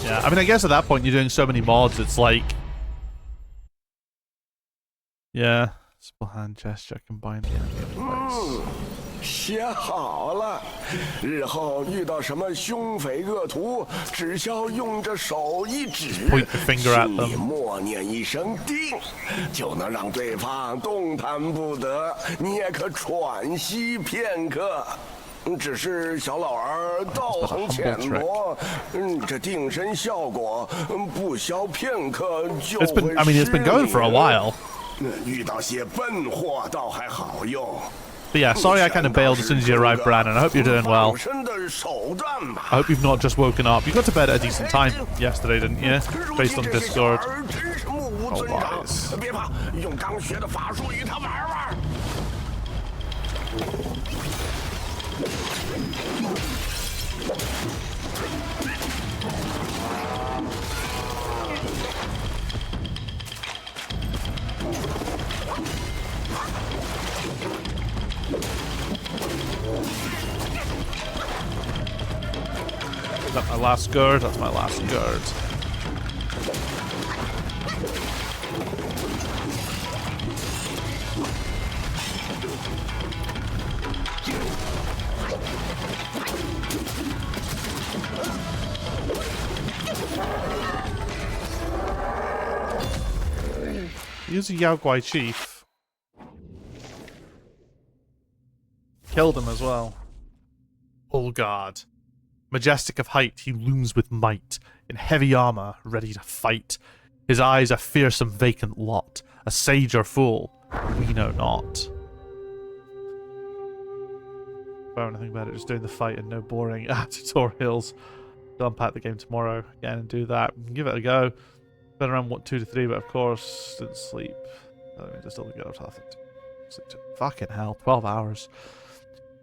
Yeah, I mean, I guess at that point you're doing so many mods, it's like, yeah, simple hand gesture combined the enemy. 写好了，日后遇到什么凶匪恶徒，只需用着手一指， Point the finger at 心里 them. 默念一声“定”，就能让对方动弹不得，你也可喘息片刻。只是小老儿道行浅薄，这定身效果不消片刻就会 It's been, I mean, it's been going for a while. 遇到些笨货倒还好用。 But yeah, sorry I kind of bailed as soon as you arrived, Brandon. I hope you're doing well. I hope you've not just woken up. You got to bed at a decent time yesterday, didn't you? Based on Discord. Oh, wise. Is that my last gird? That's my last gird. Use a Yao Guai chief. Killed him as well. Bulgard. Majestic of height, he looms with might, in heavy armor, ready to fight. His eyes a fearsome vacant lot, a sage or fool, we know not. If I don't think about it, just doing the fight and no boring tutorials. I'll unpack the game tomorrow again and do that. Give it a go. Been around, 2 to 3, but of course, didn't sleep. That means I still didn't get out of it. Fucking hell, 12 hours.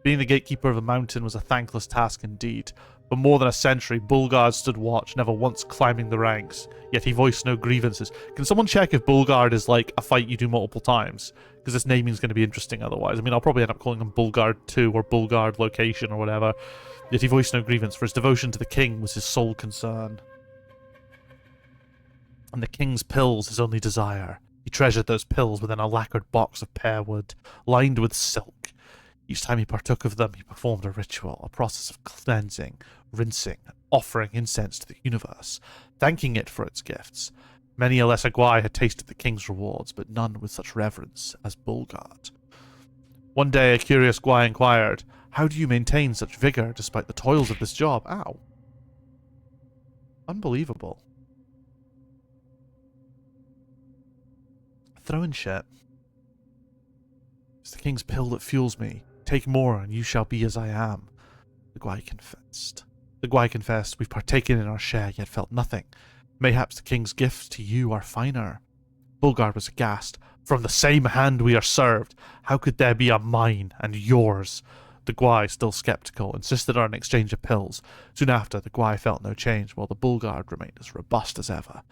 Being the gatekeeper of a mountain was a thankless task indeed. For more than a century, Bulgard stood watch, never once climbing the ranks, yet he voiced no grievances. Can someone check if Bulgard is like a fight you do multiple times? Because this naming is going to be interesting otherwise. I mean, I'll probably end up calling him Bulgard 2 or Bulgard Location or whatever. Yet he voiced no grievance, for his devotion to the king was his sole concern. And the king's pills his only desire. He treasured those pills within a lacquered box of pear wood, lined with silk. Each time he partook of them, he performed a ritual, a process of cleansing, rinsing, and offering incense to the universe, thanking it for its gifts. Many a lesser Gwai had tasted the king's rewards, but none with such reverence as Bulgard. One day a curious Gwai inquired, "How do you maintain such vigor despite the toils of this job?" Ow. Unbelievable. Throwing shit. It's the king's pill that fuels me. Take more, and you shall be as I am. The Gwai confessed. We've partaken in our share, yet felt nothing. Mayhaps the king's gifts to you are finer. Bulgard was aghast. From the same hand we are served. How could there be a mine and yours? The Gwai, still skeptical, insisted on an exchange of pills. Soon after, the Gwai felt no change, while the Bulgard remained as robust as ever.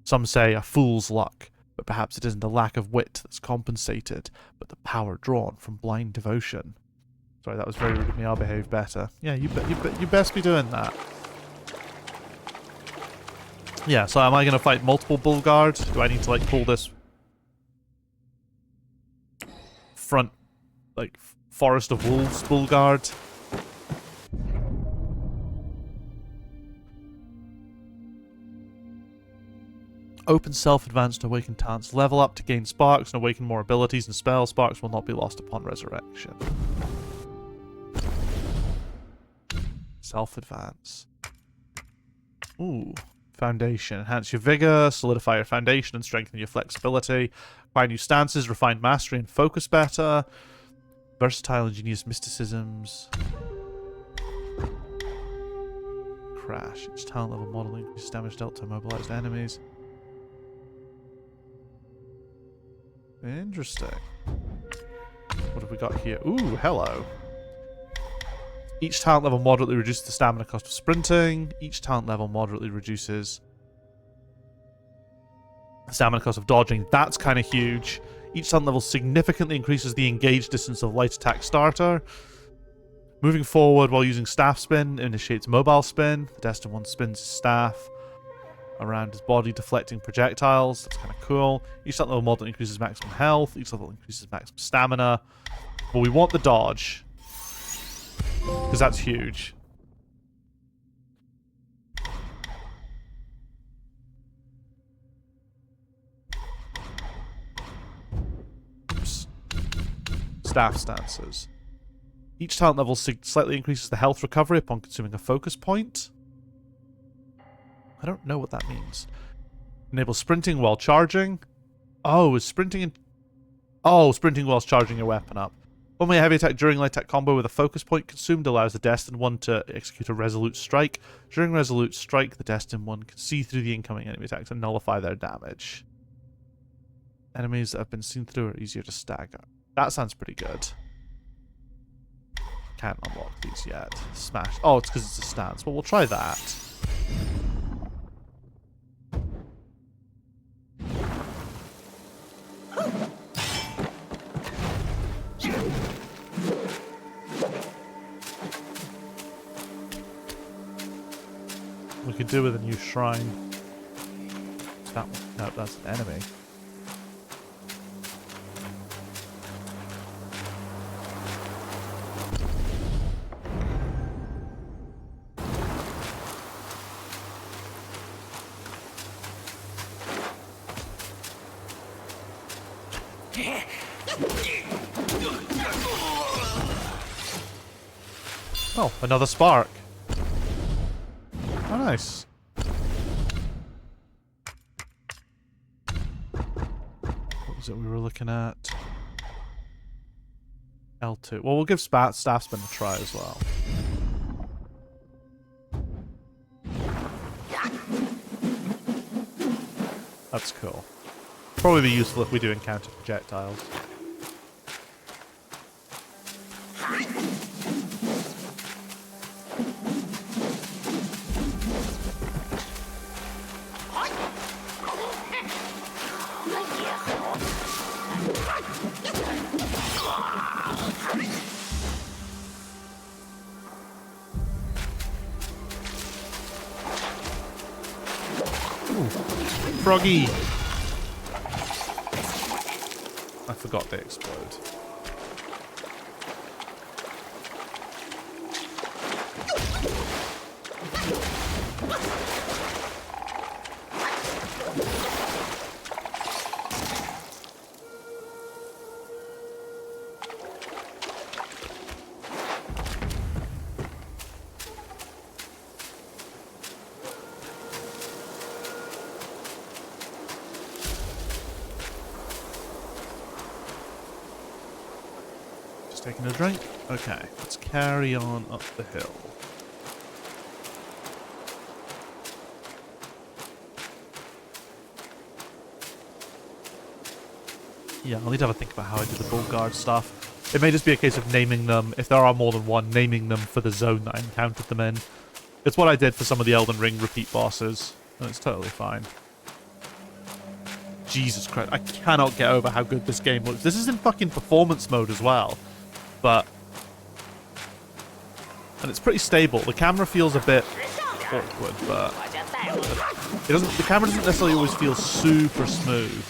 Some say a fool's luck. But perhaps it isn't a lack of wit that's compensated, but the power drawn from blind devotion. Sorry, that was very rude of me. I'll behave better. Yeah, you best be doing that. Yeah, so am I going to fight multiple Bulgard? Do I need to, like, pull this front, like, Forest of Wolves Bulgard? Open self-advance to awaken talents. Level up to gain sparks and awaken more abilities and spells. Sparks will not be lost upon resurrection. Self-advance. Ooh. Foundation. Enhance your vigor, solidify your foundation, and strengthen your flexibility. Acquire new stances, refined mastery, and focus better. Versatile, ingenious mysticisms. Crash. Each talent level model increases damage dealt to immobilized enemies. Interesting. What have we got here? Ooh, hello. Each talent level moderately reduces the stamina cost of sprinting. Each talent level moderately reduces the stamina cost of dodging. That's kind of huge. Each talent level significantly increases the engaged distance of light attack starter. Moving forward while using staff spin initiates mobile spin. The Destined One spins his staff around his body, deflecting projectiles. That's kind of cool. Each talent level moderately increases maximum health. Each level increases maximum stamina. But we want the dodge, because that's huge. Oops. Staff stances. Each talent level slightly increases the health recovery upon consuming a focus point. I don't know what that means. Enable sprinting while charging. Oh, is sprinting in... Oh, sprinting whilst charging your weapon up. One way a heavy attack during light attack combo with a focus point consumed allows the Destined One to execute a resolute strike. During resolute strike, the Destined One can see through the incoming enemy attacks and nullify their damage. Enemies that have been seen through are easier to stagger. That sounds pretty good. Can't unlock these yet. Smash. Oh, it's because it's a stance. Well, we'll try that. We could do with a new shrine. That one? No, that's an enemy. Oh, another spark. Oh, nice. What was it we were looking at? L2. Well, we'll give Staff Spin a try as well. That's cool. Probably be useful if we do encounter projectiles. Froggy! I forgot they explode. Taking a drink. Okay, let's carry on up the hill. Yeah, I'll need to have a think about how I do the bull guard stuff. It may just be a case of naming them, if there are more than one, naming them for the zone that I encountered them in. It's what I did for some of the Elden Ring repeat bosses, and it's totally fine. Jesus Christ, I cannot get over how good this game looks. This is in fucking performance mode as well. But, and it's pretty stable. The camera feels a bit awkward, but it doesn't. The camera doesn't necessarily always feel super smooth.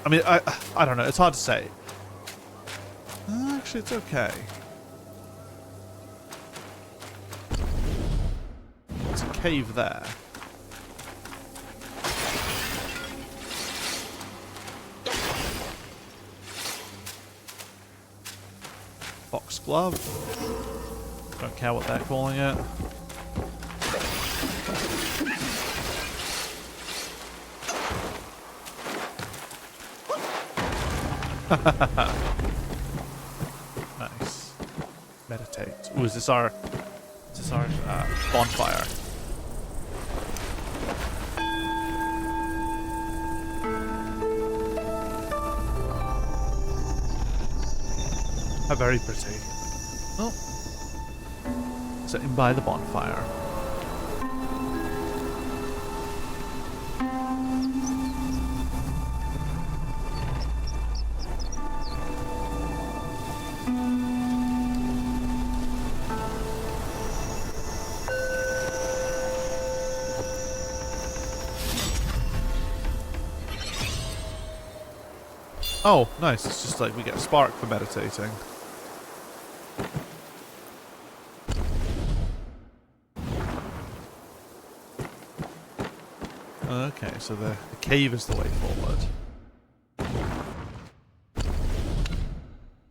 I mean, I don't know. It's hard to say. Actually, it's okay. There's a cave there. Foxglove. Don't care what they're calling it. Nice. Meditate. Ooh, is this our bonfire? How very pretty. Oh. Sitting by the bonfire. Oh, nice. It's just like we get a spark for meditating. Okay, so the cave is the way forward.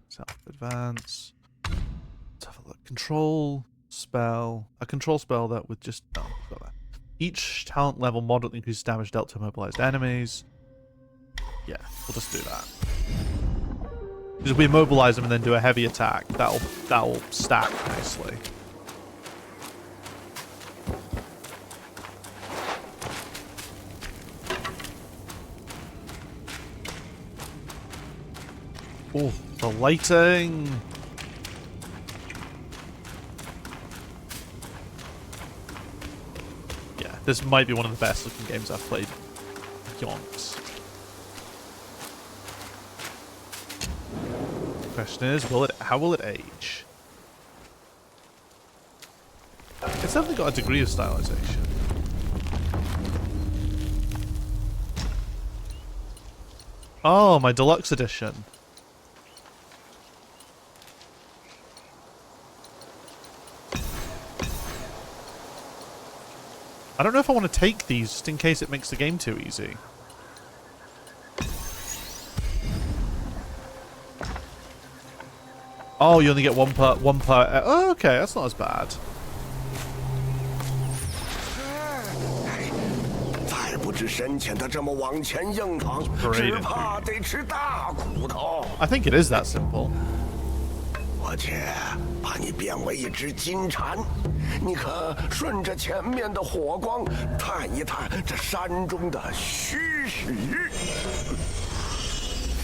Self-advance. Let's have a look. Control spell. A control spell that with just... Oh, got that. Each talent level moderately increases damage dealt to immobilized enemies. Yeah, we'll just do that. Because if we immobilize them and then do a heavy attack, that'll stack nicely. Oh, the lighting! Yeah, this might be one of the best looking games I've played. Yonks. Question is, how will it age? It's definitely got a degree of stylization. Oh, my deluxe edition. I don't know if I want to take these just in case it makes the game too easy. Oh, you only get one per. Oh, okay, that's not as bad. I think it is that simple. 我且把你变为一只金蝉，你可顺着前面的火光探一探这山中的虚实。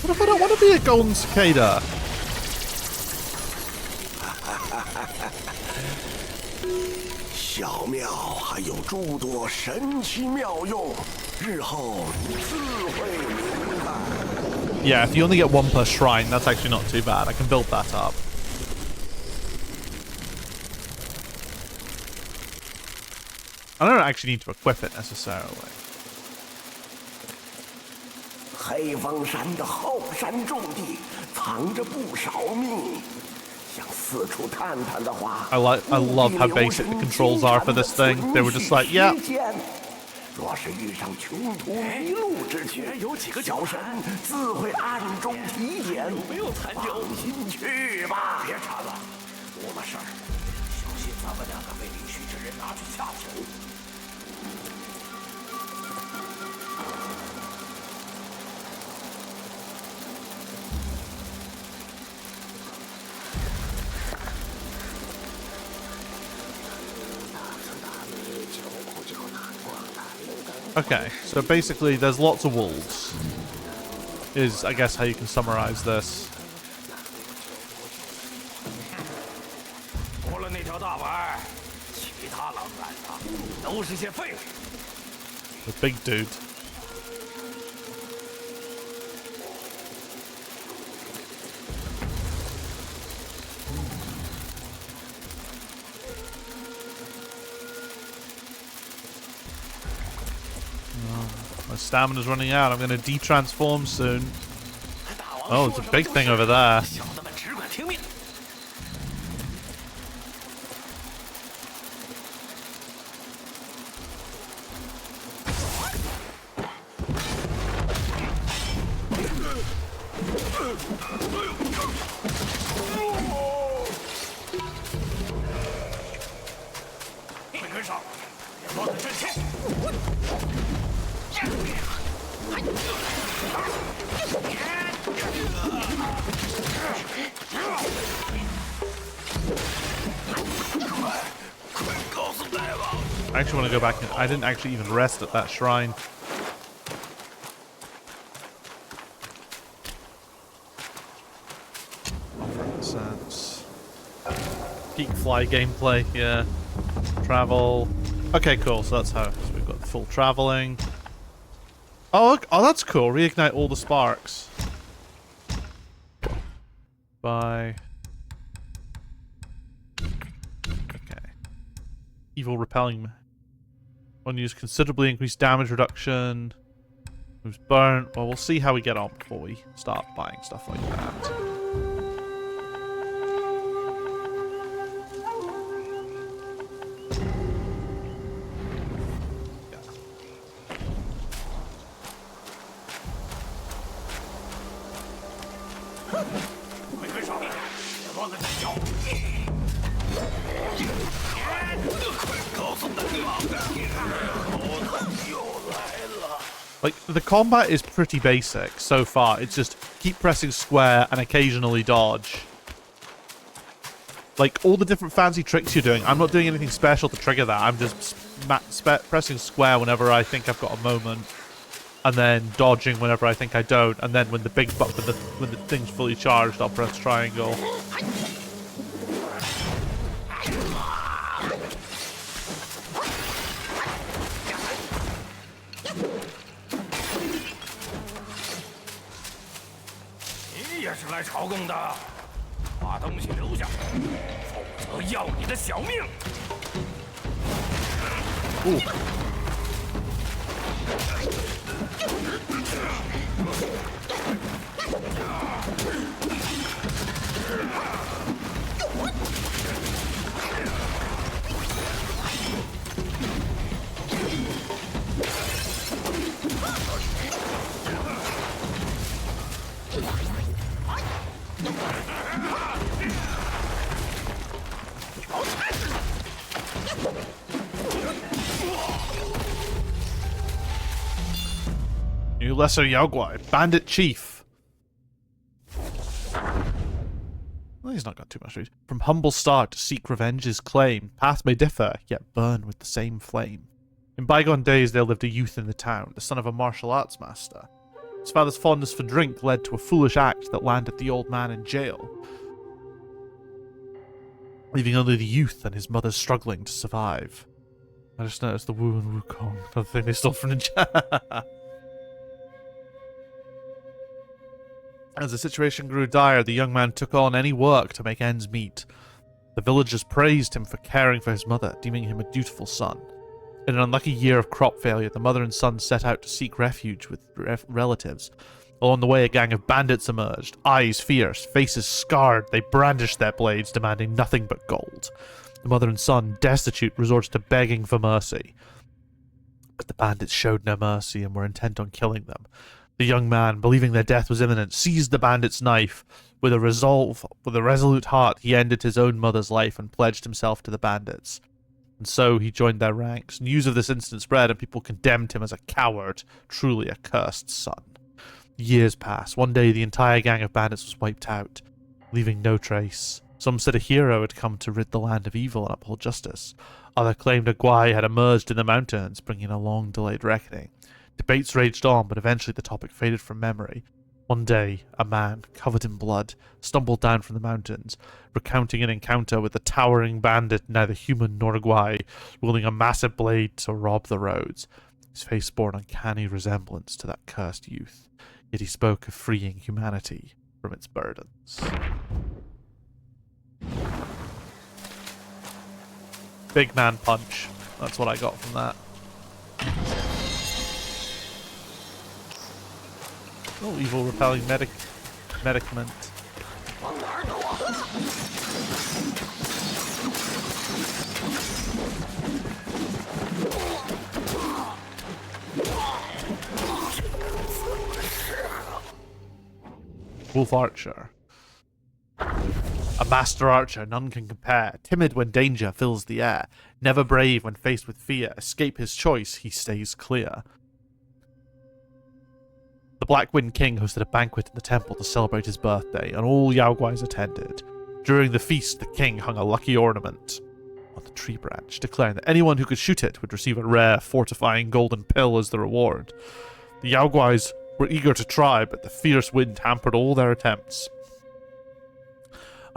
What if I don't want to be a golden cicada? 小庙还有诸多神奇妙用，日后你自会明白。Yeah, if you only get one per shrine, that's actually not too bad. I can build that up. I don't actually need to equip it necessarily. 黑风山的后山重地藏着不少秘，想四处探探的话， I love how basic the controls are for this thing. They were just like, yeah. 若是遇上穷途迷路之苦，小神自会暗中提点。放心去吧。别查了，无了事儿。小心咱们两个被领虚之人拿去下手。 Okay, so basically there's lots of wolves. Is, I guess, how you can summarize this. 除了那条大白，其他狼崽子都是些废物。 The big dude. My stamina's running out. I'm going to de-transform soon. Oh, it's a big thing over there. I actually want to go back and I didn't actually even rest at that shrine. Offering sense. Peak fly gameplay, yeah. Travel. Okay, cool. So that's how. So we've got full traveling. Oh, oh, that's cool. Reignite all the sparks. By. Okay. Evil repelling. One use considerably increased damage reduction. Moves burnt. Well, we'll see how we get on before we start buying stuff like that. Like, the combat is pretty basic so far. It's just keep pressing square and occasionally dodge. Like, all the different fancy tricks you're doing, I'm not doing anything special to trigger that. I'm just pressing square whenever I think I've got a moment. And then dodging whenever I think I don't. And then when the thing's fully charged, I'll press triangle. Ooh. New lesser Yaoguai, Bandit Chief. Well, he's not got too much read. From humble start to seek revenge's claim, path may differ, yet burn with the same flame. In bygone days there lived a youth in the town, the son of a martial arts master. His father's fondness for drink led to a foolish act that landed the old man in jail, leaving only the youth and his mother struggling to survive. I just noticed the Wu and Wukong, another thing they stole from Ninja. As the situation grew dire, the young man took on any work to make ends meet. The villagers praised him for caring for his mother, deeming him a dutiful son. In an unlucky year of crop failure, the mother and son set out to seek refuge with relatives. Along the way, a gang of bandits emerged. Eyes fierce, faces scarred, they brandished their blades, demanding nothing but gold. The mother and son, destitute, resorted to begging for mercy. But the bandits showed no mercy and were intent on killing them. The young man, believing their death was imminent, seized the bandit's knife. With a resolute heart, he ended his own mother's life and pledged himself to the bandits. And so he joined their ranks. News of this incident spread, and people condemned him as a coward, truly a cursed son. Years passed. One day, the entire gang of bandits was wiped out, leaving no trace. Some said a hero had come to rid the land of evil and uphold justice. Others claimed a Guai had emerged in the mountains, bringing a long-delayed reckoning. Debates raged on, but eventually the topic faded from memory. One day, a man, covered in blood, stumbled down from the mountains, recounting an encounter with a towering bandit, neither human nor Guai, wielding a massive blade to rob the roads. His face bore an uncanny resemblance to that cursed youth, yet he spoke of freeing humanity from its burdens. Big man punch. That's what I got from that. Oh, evil repelling medicament. Wolf Archer. A master archer, none can compare. Timid when danger fills the air. Never brave when faced with fear. Escape his choice, he stays clear. The Black Wind King hosted a banquet in the temple to celebrate his birthday, and all Yaoguais attended. During the feast, the king hung a lucky ornament. on the tree branch, declaring that anyone who could shoot it would receive a rare, fortifying golden pill as the reward. The Yaoguais were eager to try, but the fierce wind hampered all their attempts.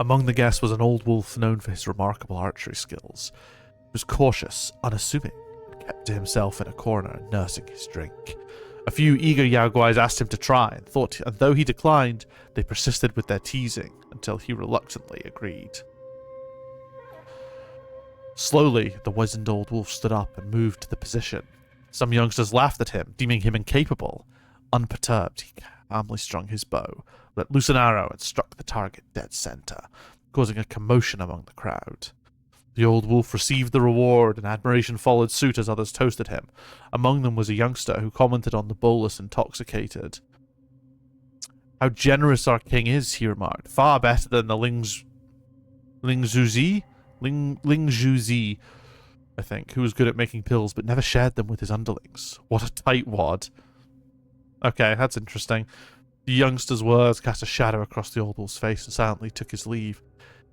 Among the guests was an old wolf known for his remarkable archery skills. He was cautious, unassuming, and kept to himself in a corner, nursing his drink. A few eager Yaoguais asked him to try, and though he declined, they persisted with their teasing until he reluctantly agreed. Slowly, the wizened old wolf stood up and moved to the position. Some youngsters laughed at him, deeming him incapable. Unperturbed, he calmly strung his bow, let loose an arrow, and struck the target dead center, causing a commotion among the crowd. The old wolf received the reward, and admiration followed suit as others toasted him. Among them was a youngster who commented on the bolus intoxicated. "How generous our king is," he remarked. "Far better than the Ling Zhuzi, I think, who was good at making pills but never shared them with his underlings. What a tightwad." Okay, that's interesting. The youngster's words cast a shadow across the old wolf's face and silently took his leave.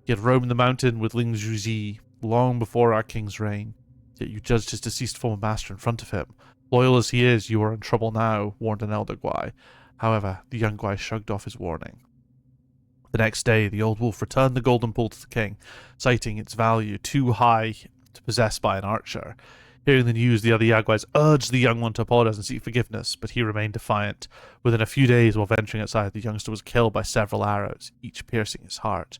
He had roamed the mountain with Ling Zhuzi long before our king's reign, yet you judged his deceased former master in front of him. Loyal as he is, you are in trouble now, warned an elder Guai. However, the young Guai shrugged off his warning. The next day, the old wolf returned the golden pool to the king, citing its value too high to possess by an archer. Hearing the news, the other Yaoguais urged the young one to apologize and seek forgiveness, but he remained defiant. Within a few days, while venturing outside, the youngster was killed by several arrows, each piercing his heart.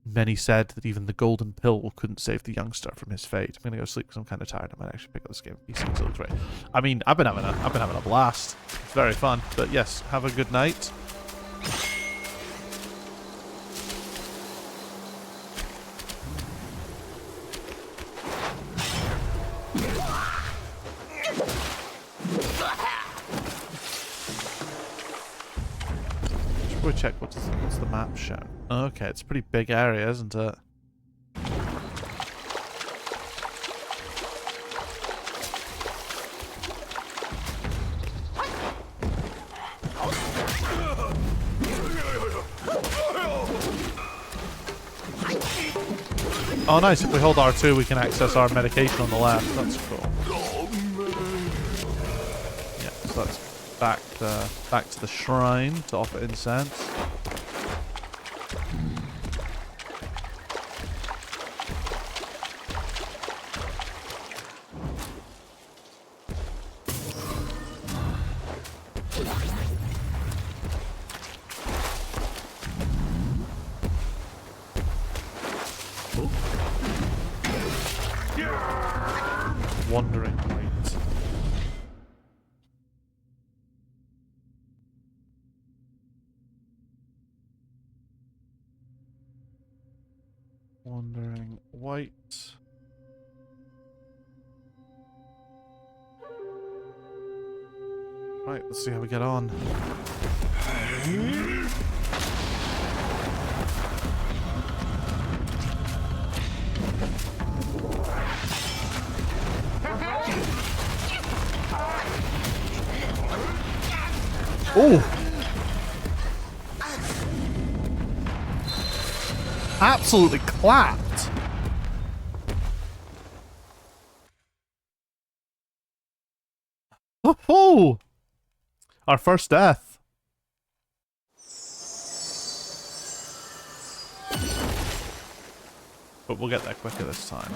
Many said that even the golden pill couldn't save the youngster from his fate. I'm gonna go sleep because I'm kind of tired. I might actually pick up this game. These things look great. I mean, I've been having a blast. It's very fun. But yes, have a good night. We'll check what's the map show. Okay, it's a pretty big area, isn't it? Oh nice, if we hold R2 we can access our medication on the left. That's cool. Yeah, so that's back to the shrine to offer incense. Wandering light. Wandering white. Right, let's see how we get on. Oh! Absolutely clapped! Oh! Our first death. But we'll get there quicker this time.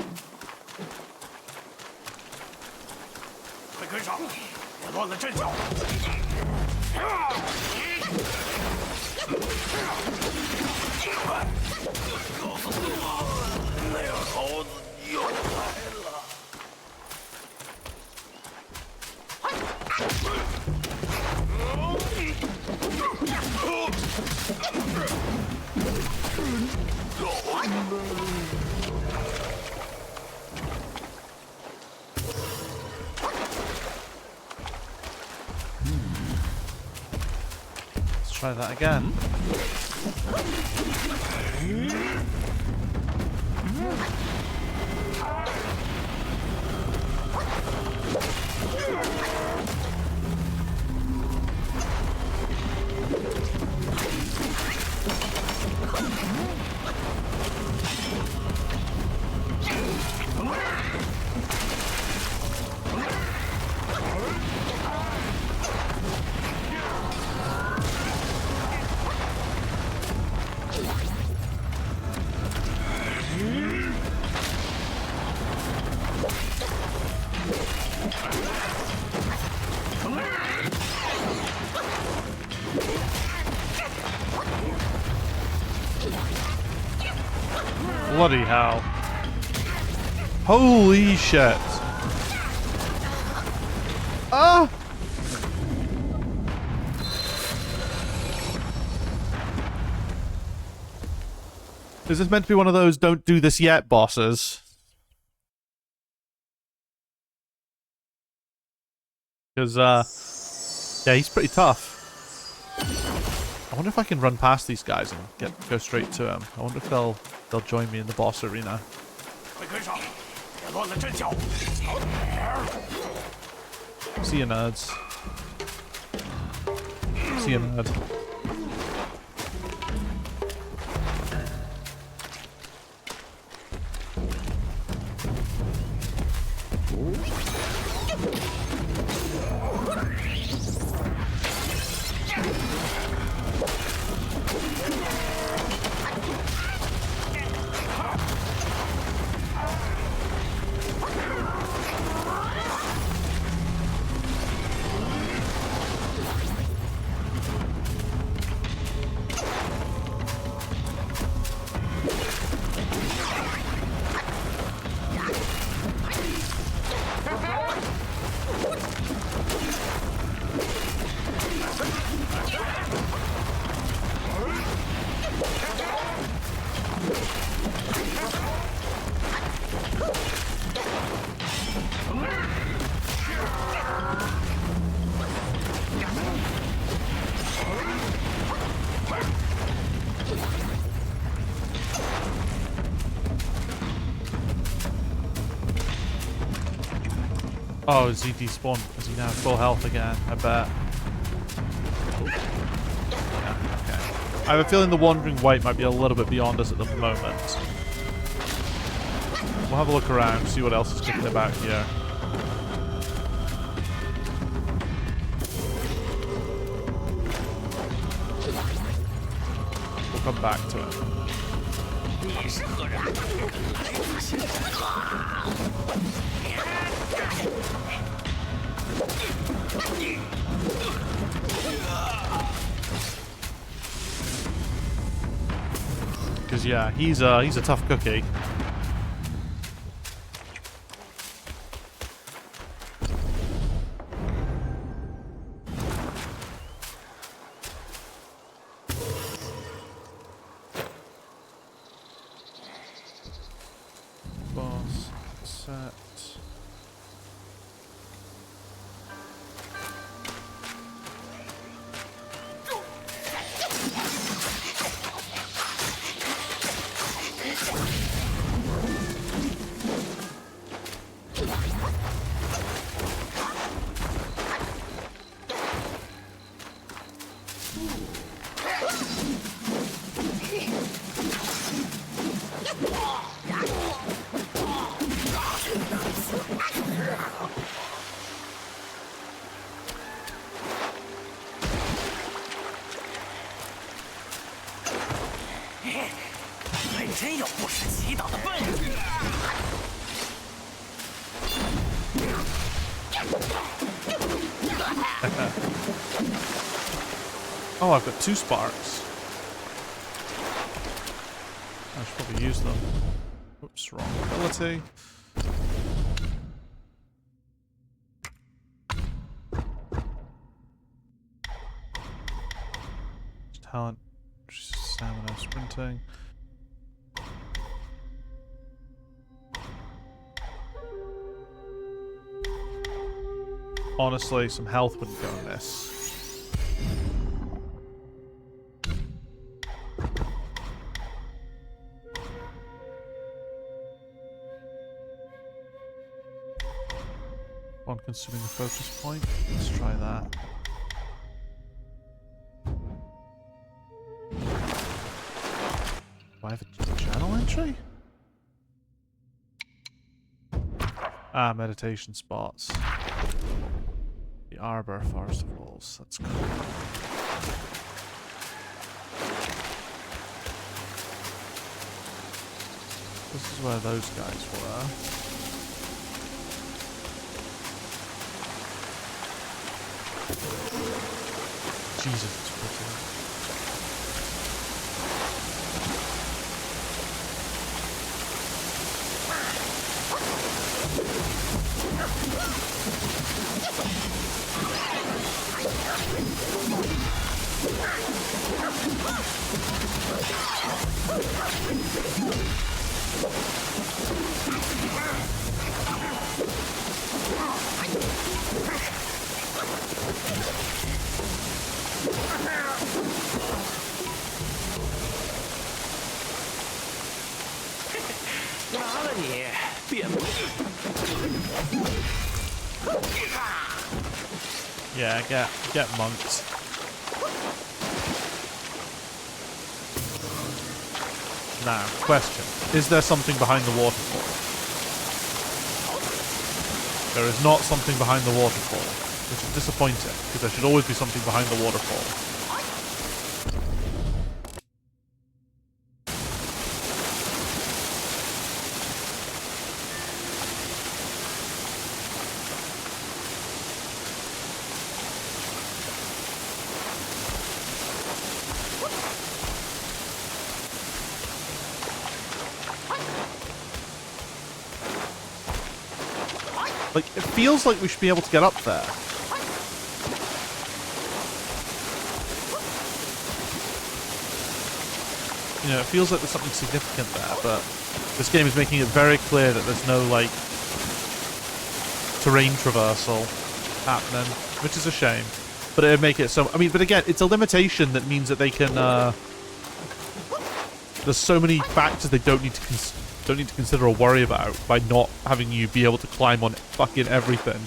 Let's try that again. Bloody hell. Holy shit. Ah! Is this meant to be one of those don't do this yet bosses? Because, yeah, he's pretty tough. I wonder if I can run past these guys and go straight to him. I wonder if they'll join me in the boss arena. See you, nerds. See you, nerd. Oh, is he despawned? Is he now full health again? I bet. Yeah, okay. I have a feeling the Wandering Wight might be a little bit beyond us at the moment. We'll have a look around, see what else is kicking about here. We'll come back to it. Because yeah, he's a tough cookie. Boss set. Oh, I've got 2 sparks. I should probably use them. Oops, wrong ability. Talent, stamina, sprinting. Honestly, some health wouldn't go amiss. On consuming the focus point. Let's try that. Do I have a journal entry? Ah, meditation spots. The Arbor, Forest of Walls. That's cool. This is where those guys were. Jesus, it's pretty. 拿了你，变不 Yeah, get monked. Now, question. Is there something behind the waterfall? There is not something behind the waterfall, which is disappointing, because there should always be something behind the waterfall. Like, it feels like we should be able to get up there. You know, it feels like there's something significant there, but this game is making it very clear that there's no, like, terrain traversal happening, which is a shame. But it would make it so... I mean, but again, it's a limitation that means that they can, there's so many factors they don't need to consider or worry about by not having you be able to climb on fucking everything.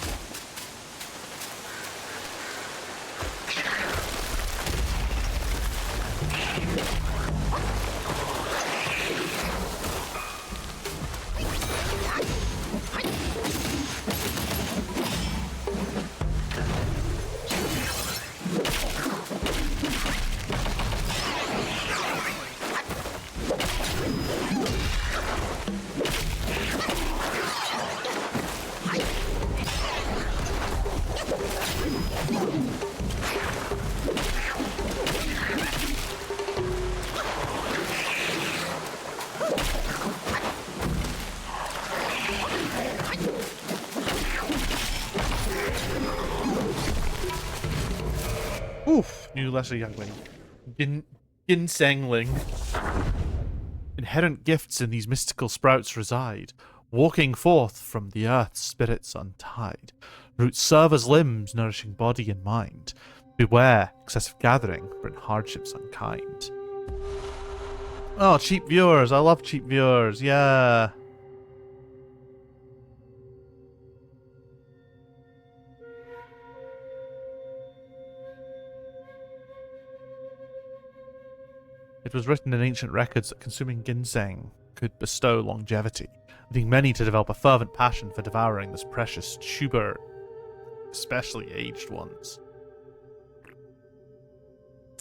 Oof, new lesser youngling. Ginsengling. Inherent gifts in these mystical sprouts reside, walking forth from the earth's spirits untied. Roots serve as limbs, nourishing body and mind. Beware, excessive gathering, bring hardships unkind. Oh, cheap viewers. I love cheap viewers. Yeah. It was written in ancient records that consuming ginseng could bestow longevity, leading many to develop a fervent passion for devouring this precious tuber, especially aged ones.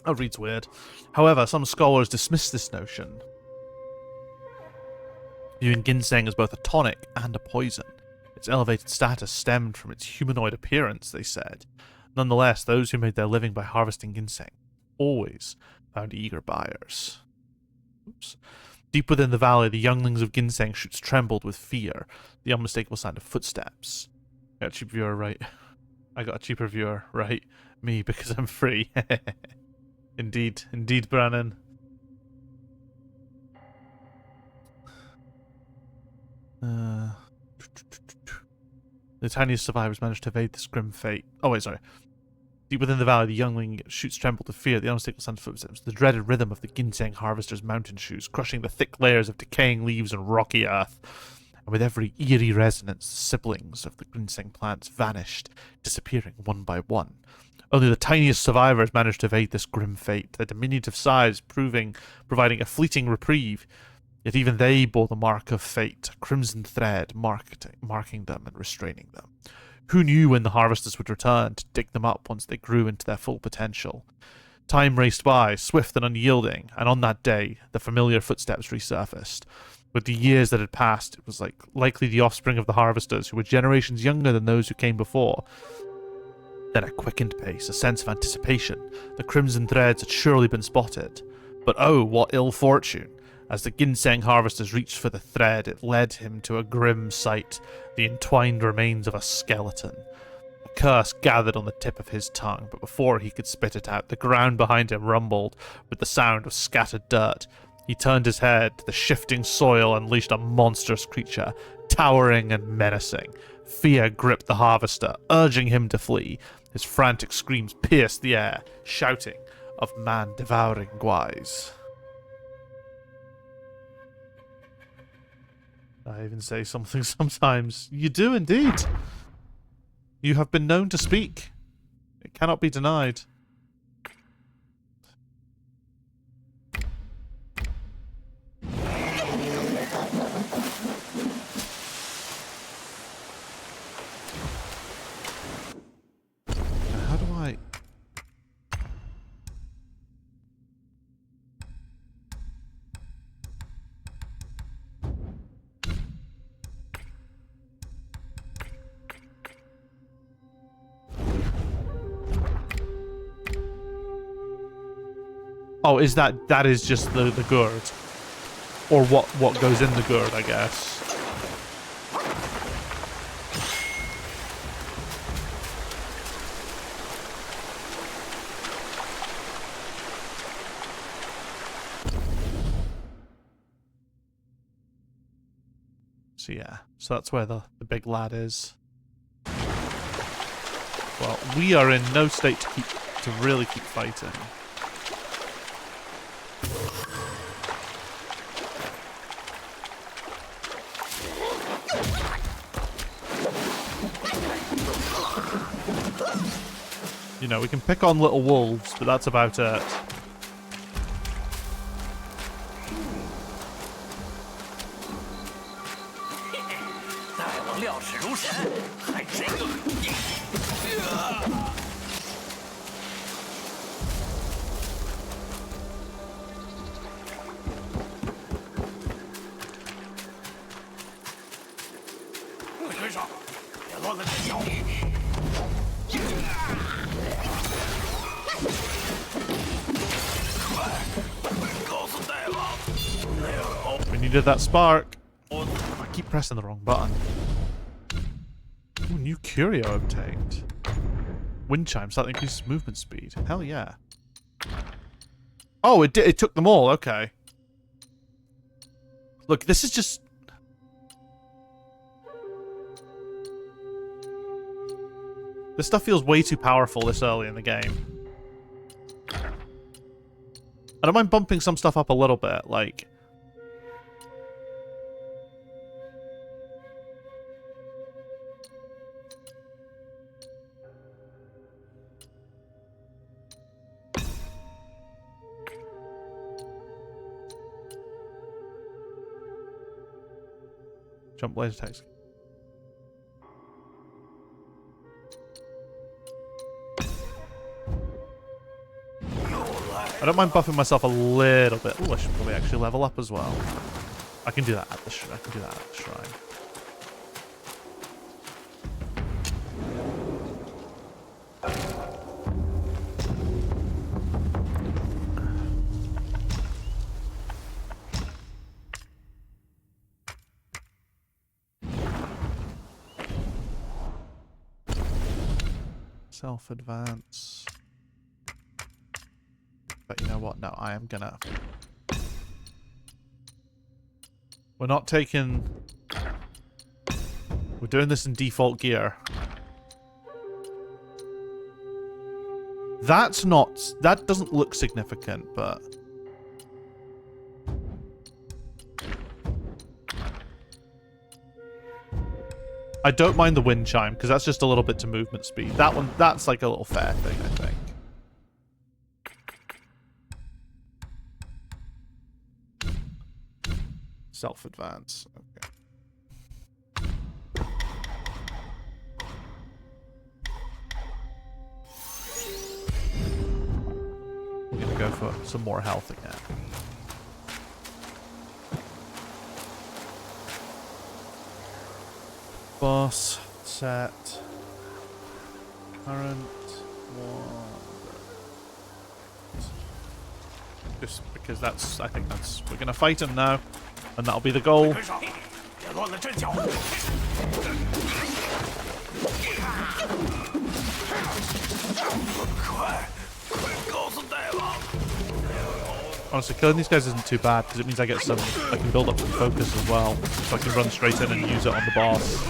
That reads weird. However, some scholars dismiss this notion, viewing ginseng as both a tonic and a poison. Its elevated status stemmed from its humanoid appearance, they said. Nonetheless, those who made their living by harvesting ginseng always found eager buyers. Oops. Deep within the valley, the younglings of ginseng shoots trembled with fear, the unmistakable sound of footsteps. I got a cheap viewer, right? I got a cheaper viewer, right? Me, because I'm free. Indeed, indeed, Brannon. The tiniest survivors managed to evade this grim fate. Oh, wait, sorry. Deep within the valley, the youngling shoots trembled with fear, the unmistakable sound of footsteps, the dreaded rhythm of the ginseng harvester's mountain shoes, crushing the thick layers of decaying leaves and rocky earth. And with every eerie resonance, the siblings of the ginseng plants vanished, disappearing one by one. Only the tiniest survivors managed to evade this grim fate, their diminutive size providing a fleeting reprieve. Yet even they bore the mark of fate, a crimson thread marking them and restraining them. Who knew when the harvesters would return to dig them up once they grew into their full potential? Time raced by, swift and unyielding, and on that day, the familiar footsteps resurfaced. With the years that had passed, it was likely the offspring of the harvesters, who were generations younger than those who came before. Then a quickened pace, a sense of anticipation. The crimson threads had surely been spotted. But oh, what ill fortune! As the ginseng harvesters reached for the thread, it led him to a grim sight, the entwined remains of a skeleton. A curse gathered on the tip of his tongue, but before he could spit it out, the ground behind him rumbled with the sound of scattered dirt. He turned his head. The shifting soil unleashed a monstrous creature, towering and menacing. Fear gripped the harvester, urging him to flee. His frantic screams pierced the air, shouting of man-devouring guise. I even say something sometimes. You do indeed. You have been known to speak. It cannot be denied. How do I... Oh, is that is just the gourd? Or what goes in the gourd, I guess. So yeah, so that's where the big lad is. Well, we are in no state to really keep fighting. You know, we can pick on little wolves, but that's about it. We needed that spark. I keep pressing the wrong button. Ooh, new curio obtained. Wind chimes that increases movement speed. Hell yeah. Oh, it took them all. Okay. Look, this is just... This stuff feels way too powerful this early in the game. I don't mind bumping some stuff up a little bit, like... Jump laser attacks. I don't mind buffing myself a little bit. Ooh, I should probably actually level up as well. I can do that at the shrine. Self-advance. But you know what? No, I am gonna... We're not taking... We're doing this in default gear. That's not... That doesn't look significant, but... I don't mind the wind chime, because that's just a little bit to movement speed. That one, that's like a little fair thing, I think. Self-advance. Okay. We're gonna go for some more health again. Boss set. Current one. Just because that's, I think that's, we're gonna fight him now, and that'll be the goal. 跟上，别乱了阵脚。快，快告诉大王！ Honestly, killing these guys isn't too bad because it means I get some, I can build up some focus as well, so I can run straight in and use it on the boss.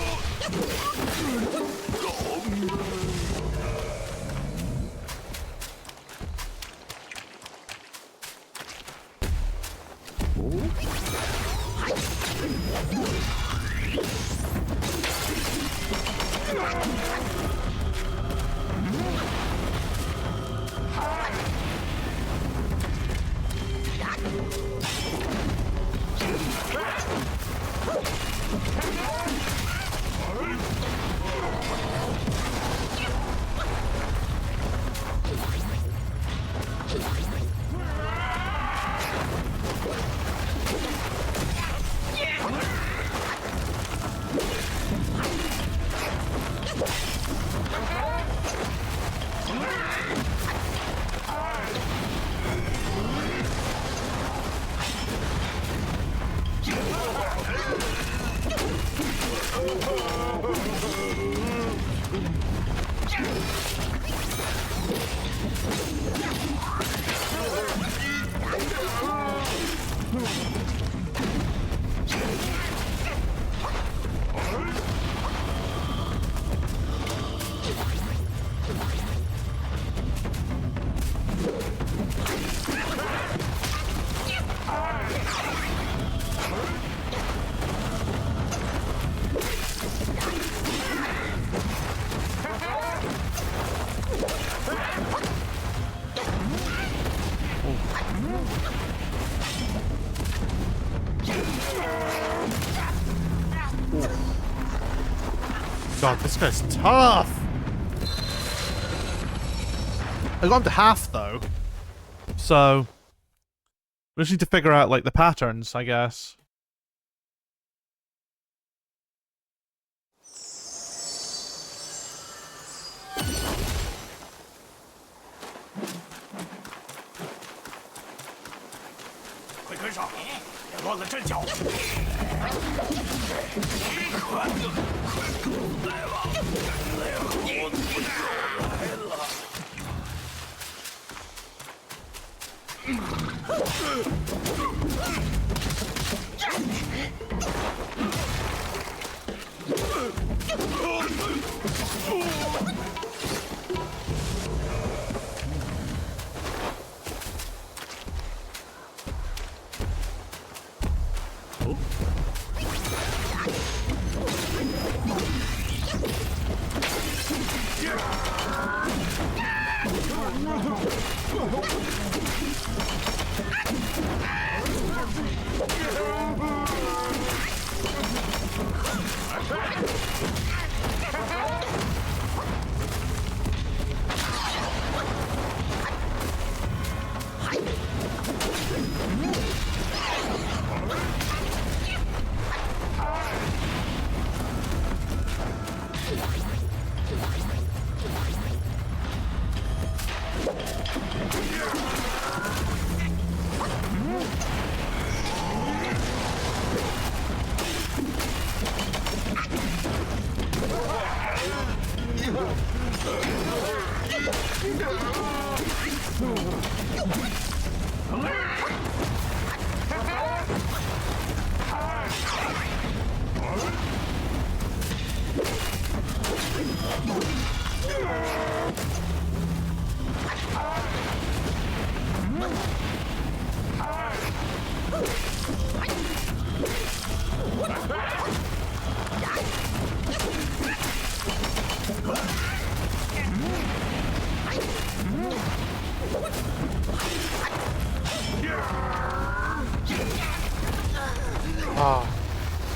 God, this guy's tough! I got him to half, though. So, we just need to figure out, like, the patterns, I guess.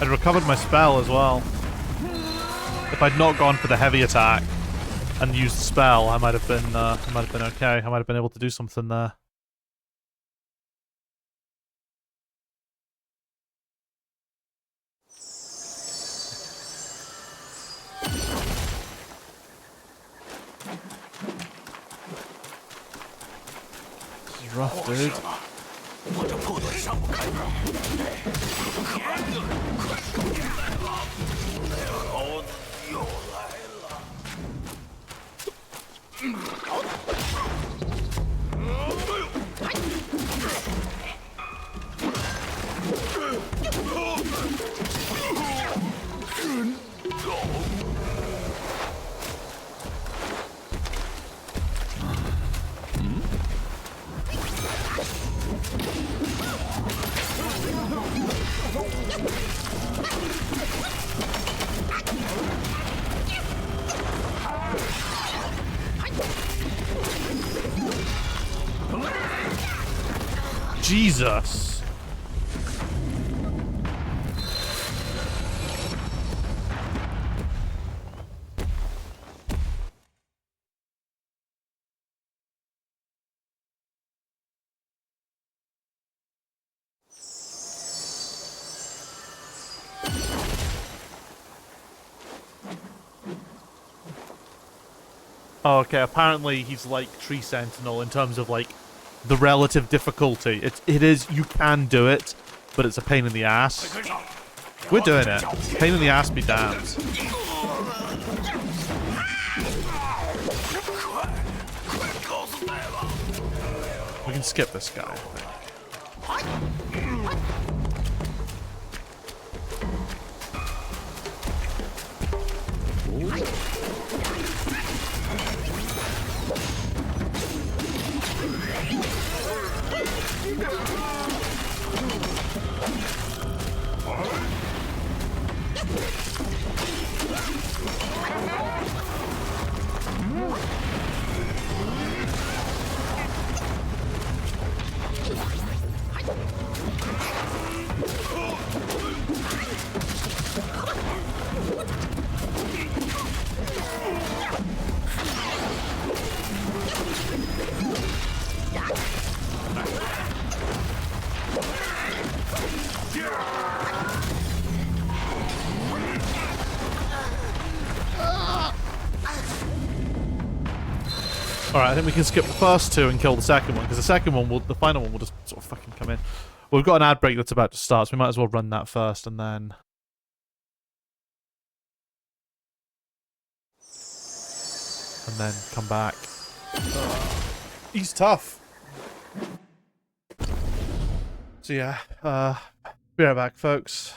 I'd recovered my spell as well. If I'd not gone for the heavy attack and used the spell, I might have been okay. I might have been able to do something there. This is rough, dude. 错断上不开。猴子又来了。Jesus. Oh, okay, apparently he's like Tree Sentinel in terms of like the relative difficulty. It is, you can do it, but it's a pain in the ass. We're doing it. Pain in the ass be damned. We can skip this guy, I think. Alright, I think we can skip the first two and kill the second one, because the second one will, the final one will just sort of fucking come in. We've got an ad break that's about to start, so we might as well run that first and then... come back. He's tough. So yeah, be right back, folks.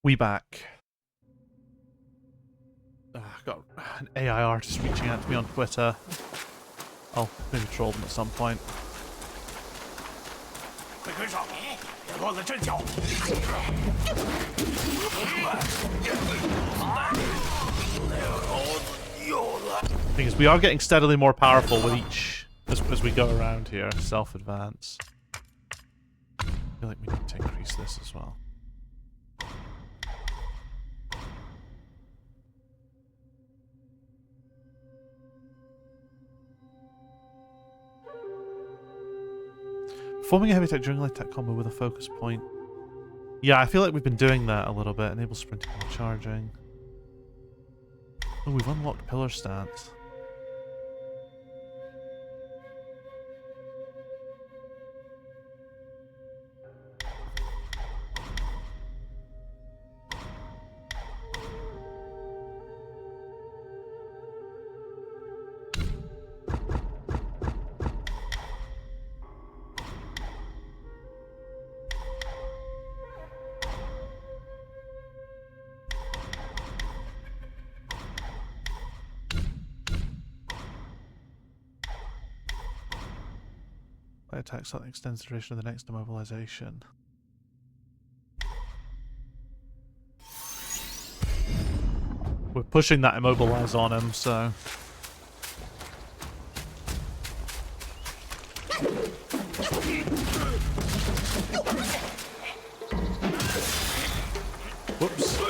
We back. Got an AI artist reaching out to me on Twitter. I'll maybe troll them at some point. Because we are getting steadily more powerful with each as we go around here. Self-advance. I feel like we need to increase this as well. Forming a heavy tech during light tech combo with a focus point. Yeah, I feel like we've been doing that a little bit. Enable sprinting while charging. Oh, we've unlocked pillar stance. Attack something extends the duration of the next immobilization. We're pushing that immobilize on him, so... Whoops.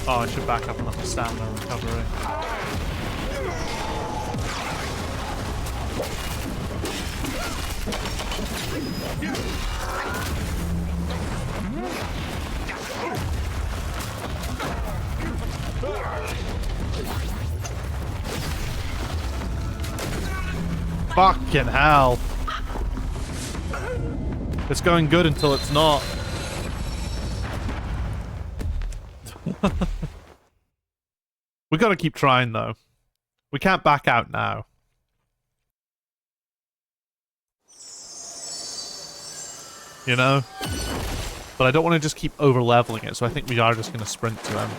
Oh, I should back up and let the stamina recovery. Fucking hell. It's going good until it's not. We gotta keep trying, though. We can't back out now. You know? But I don't want to just keep over-leveling it, so I think we are just gonna sprint to him.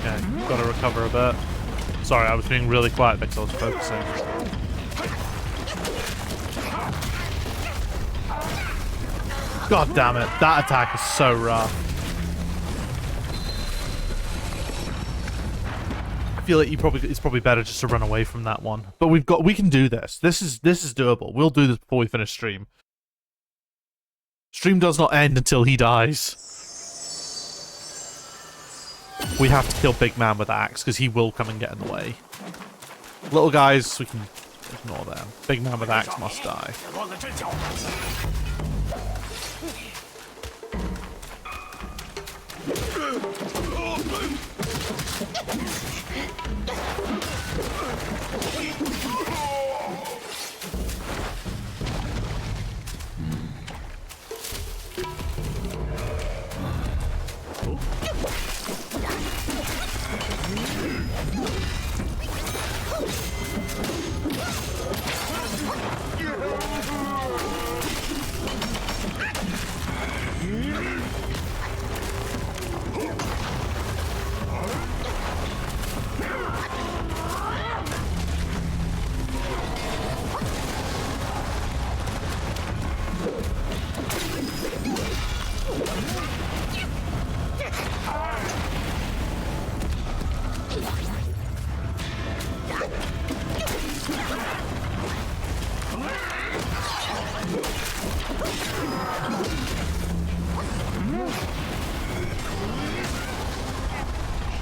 Yeah, gotta recover a bit. Sorry, I was being really quiet because I was focusing. God damn it, that attack is so rough. I feel like it's probably better just to run away from that one. But we can do this. This is doable. We'll do this before we finish stream. Stream does not end until he dies. We have to kill Big Man with axe because he will come and get in the way. Little guys, we can ignore them. Big Man with axe must die.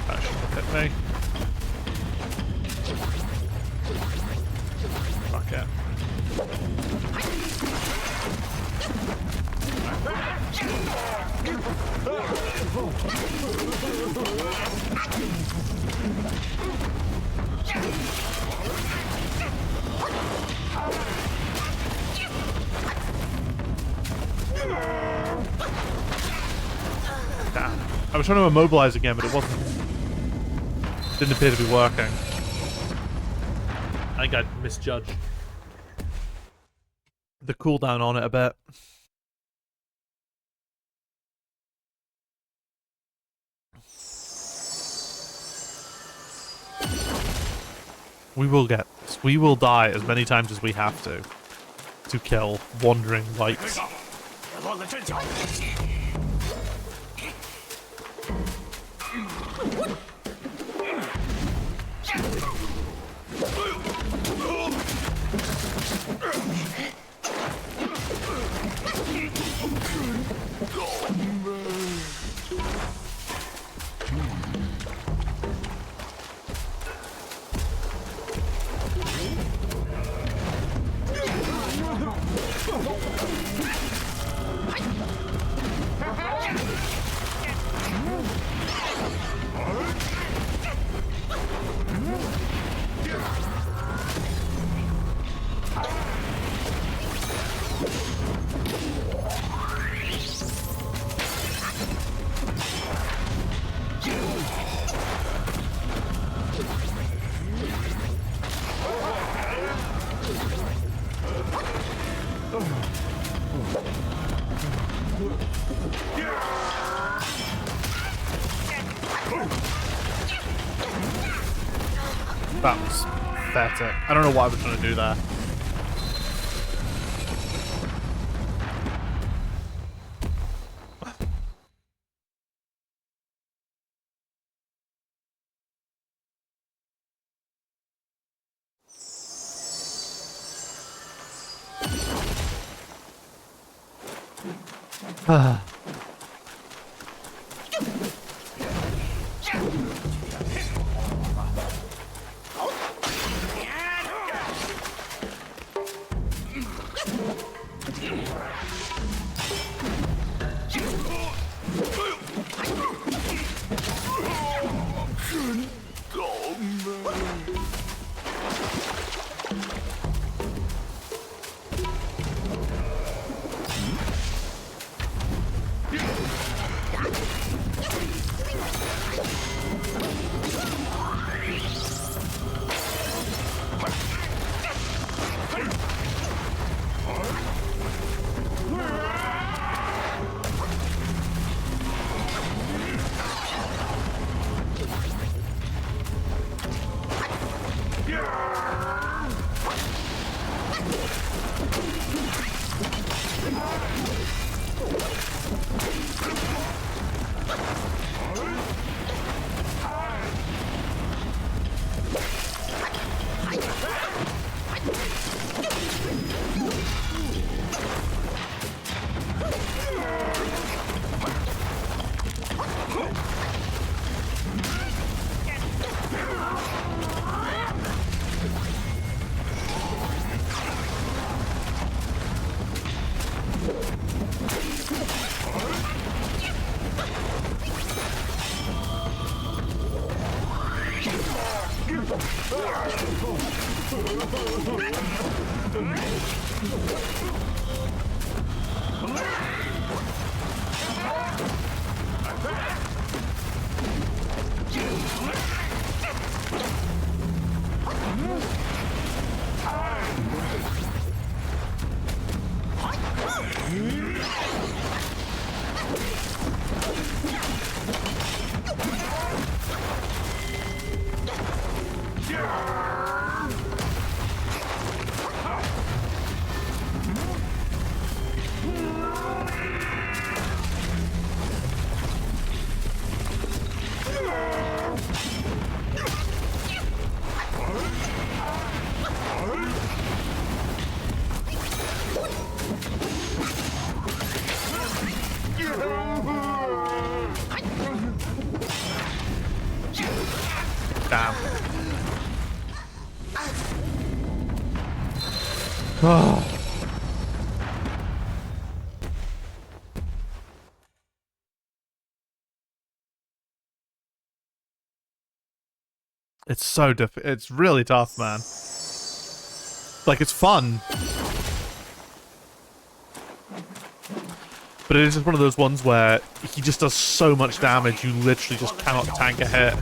That should have hit me. Fuck it. Damn. I was trying to immobilize again, but it didn't appear to be working. I think I misjudged the cooldown on it a bit. We will get this. We will die as many times as we have to kill wandering lights. That was pathetic. I don't know why I was trying to do that. It's so it's really tough, man. Like, it's fun. But it is just one of those ones where he just does so much damage, you literally just cannot tank a hit.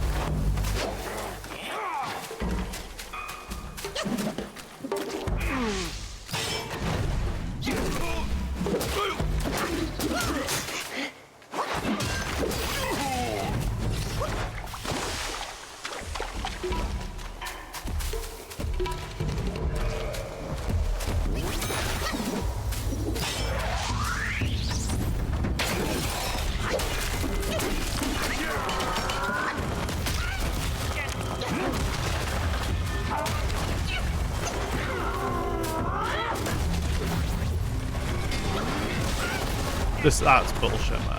That's bullshit, man.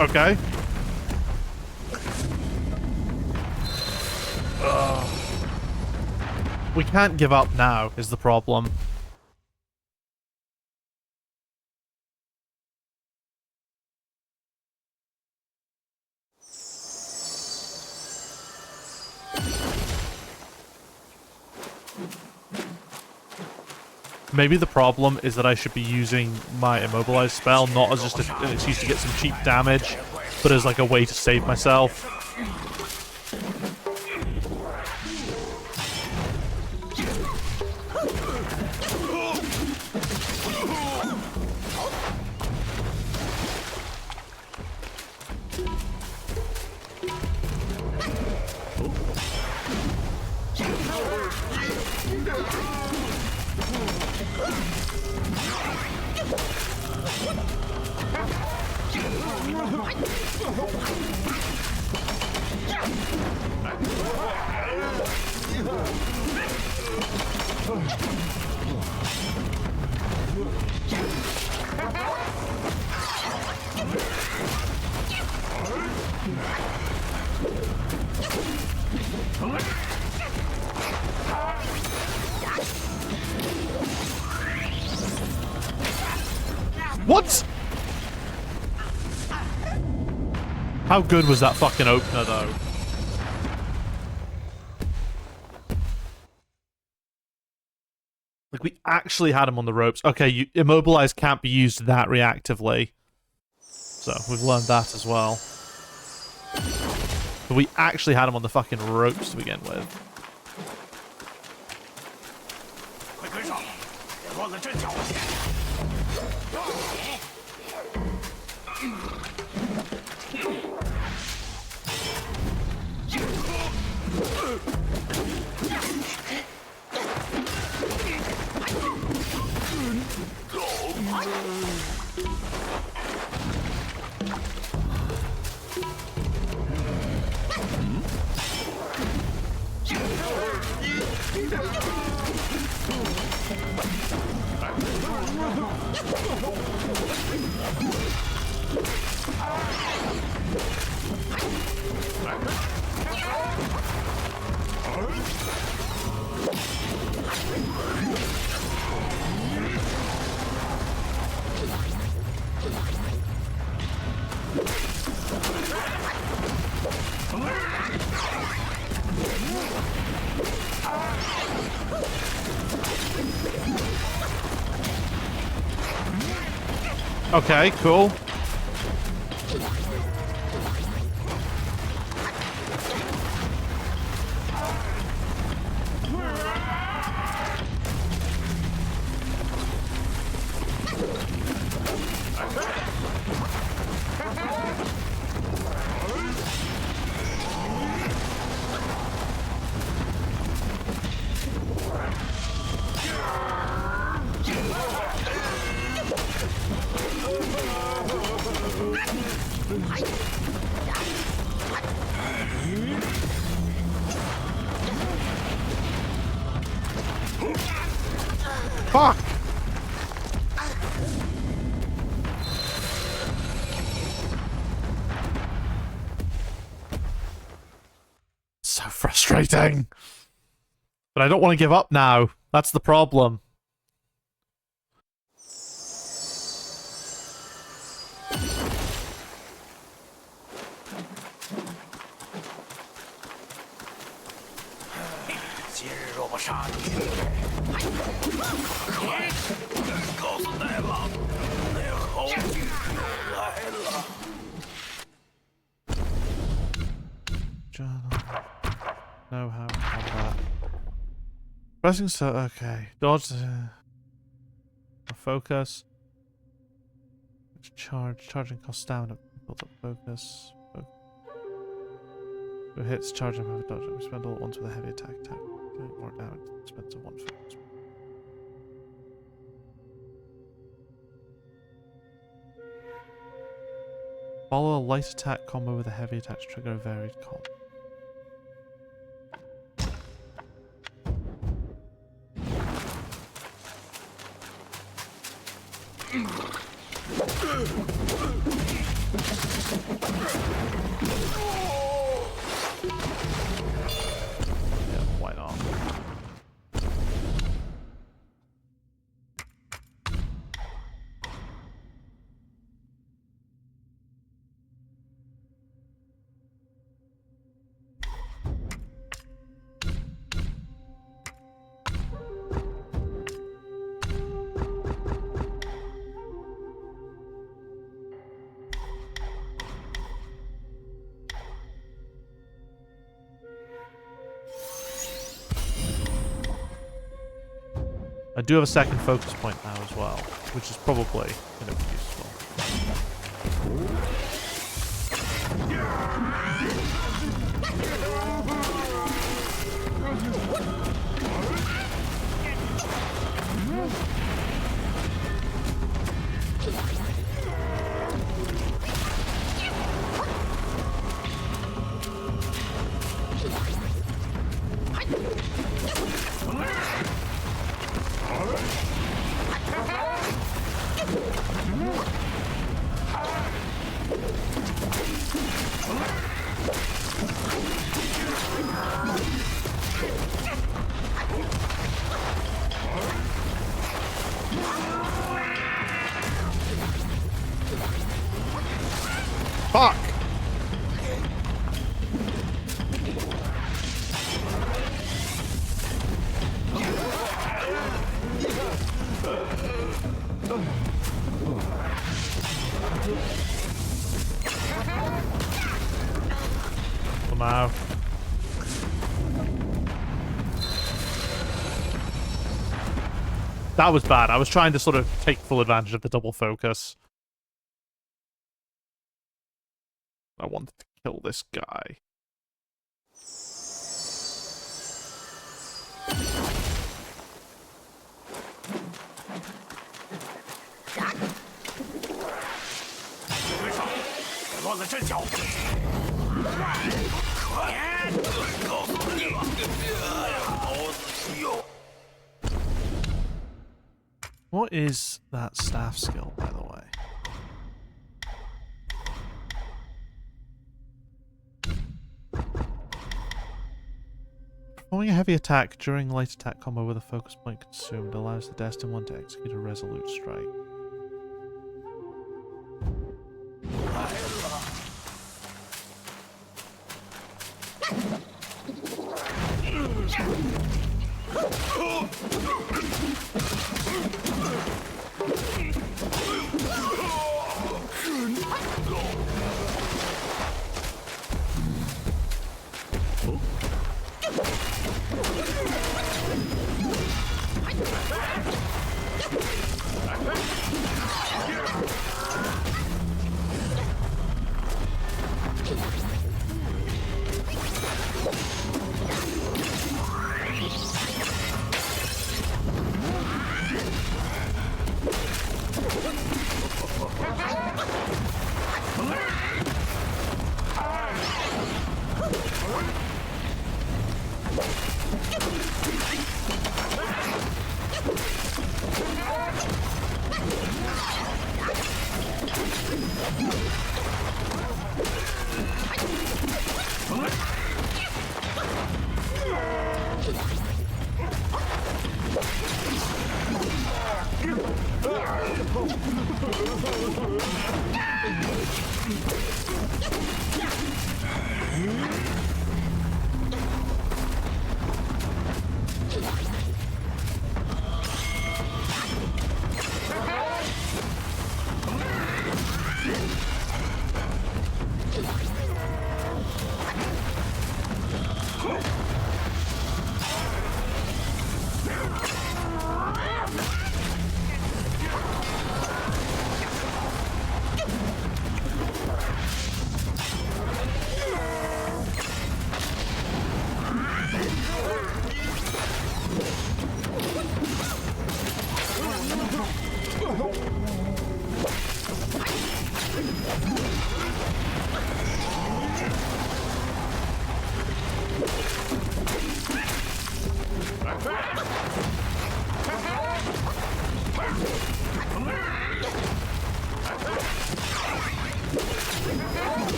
Okay. We can't give up now, is the problem. Maybe the problem is that I should be using my immobilize spell not as just an excuse to get some cheap damage, but as like a way to save myself. What? How good was that fucking opener, though? Like, we actually had him on the ropes. Okay, immobilize can't be used that reactively. So, we've learned that as well. But we actually had him on the fucking ropes to begin with. Okay, cool. Fuck! So frustrating. But I don't want to give up now. That's the problem. Journal. Know how combat. Pressing so okay. Dodge. Focus. Charging cost stamina. Build up focus. Who hits charging power dodge. We spend all at once with a heavy attack. Doing more damage. Spends a 1 focus. Follow a light attack combo with a heavy attack to trigger a varied combo. Yeah, why not? I do have a second focus point now as well, which is probably going to be useful. Fuck! Somehow. That was bad. I was trying to sort of take full advantage of the double focus. I wanted to kill this guy. What is that staff skill, by the way? Performing a heavy attack during light attack combo with a focus point consumed allows the destined one to execute a resolute strike.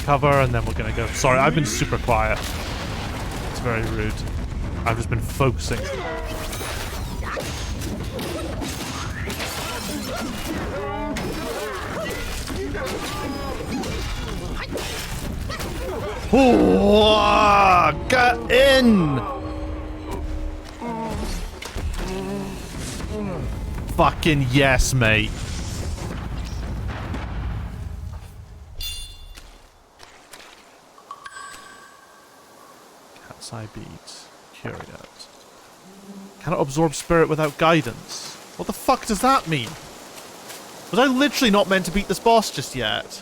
Cover, and then we're gonna go. Sorry, I've been super quiet. It's very rude. I've just been focusing. Oh, get in! Fucking yes, mate. Cat's eye beads. Curious. Cannot absorb spirit without guidance. What the fuck does that mean? Was I literally not meant to beat this boss just yet?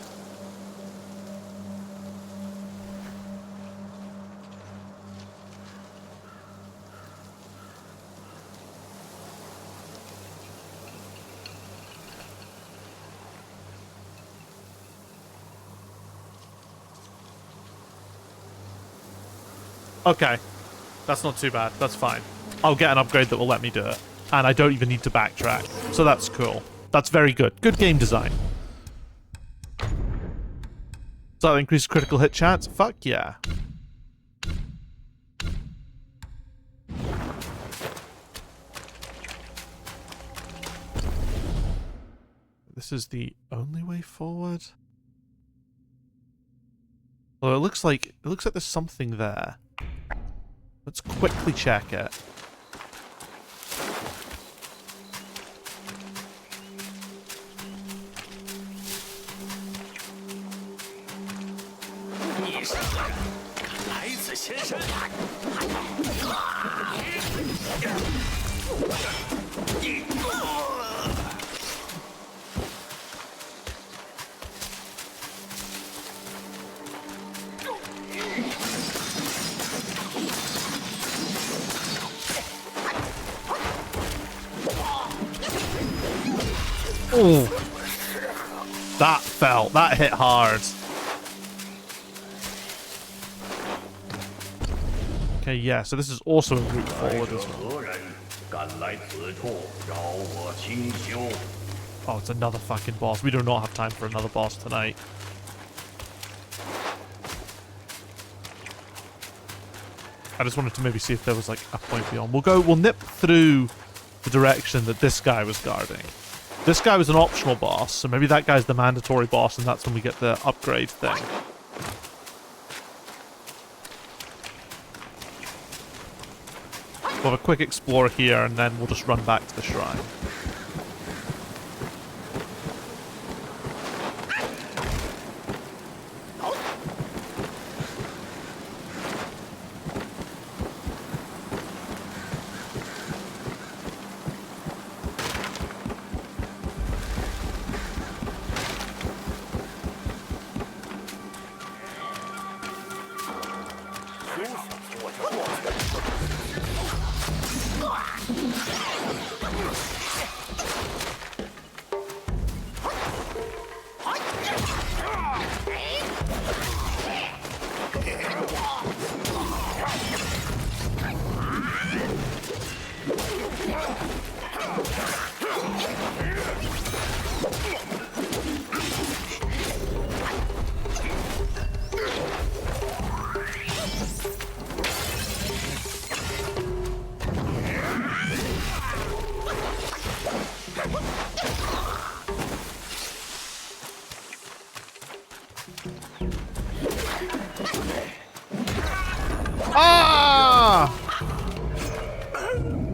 Okay. That's not too bad. That's fine. I'll get an upgrade that will let me do it. And I don't even need to backtrack. So that's cool. That's very good. Good game design. Does that increase critical hit chance? Fuck yeah. This is the only way forward? Well, it looks like there's something there. Let's quickly check it. Oh, that hit hard. Okay, yeah, so this is also a route forward as well. Oh, it's another fucking boss. We do not have time for another boss tonight. I just wanted to maybe see if there was like a point beyond. We'll nip through the direction that this guy was guarding. This guy was an optional boss, so maybe that guy's the mandatory boss, and that's when we get the upgrade thing. We'll have a quick explore here, and then we'll just run back to the shrine.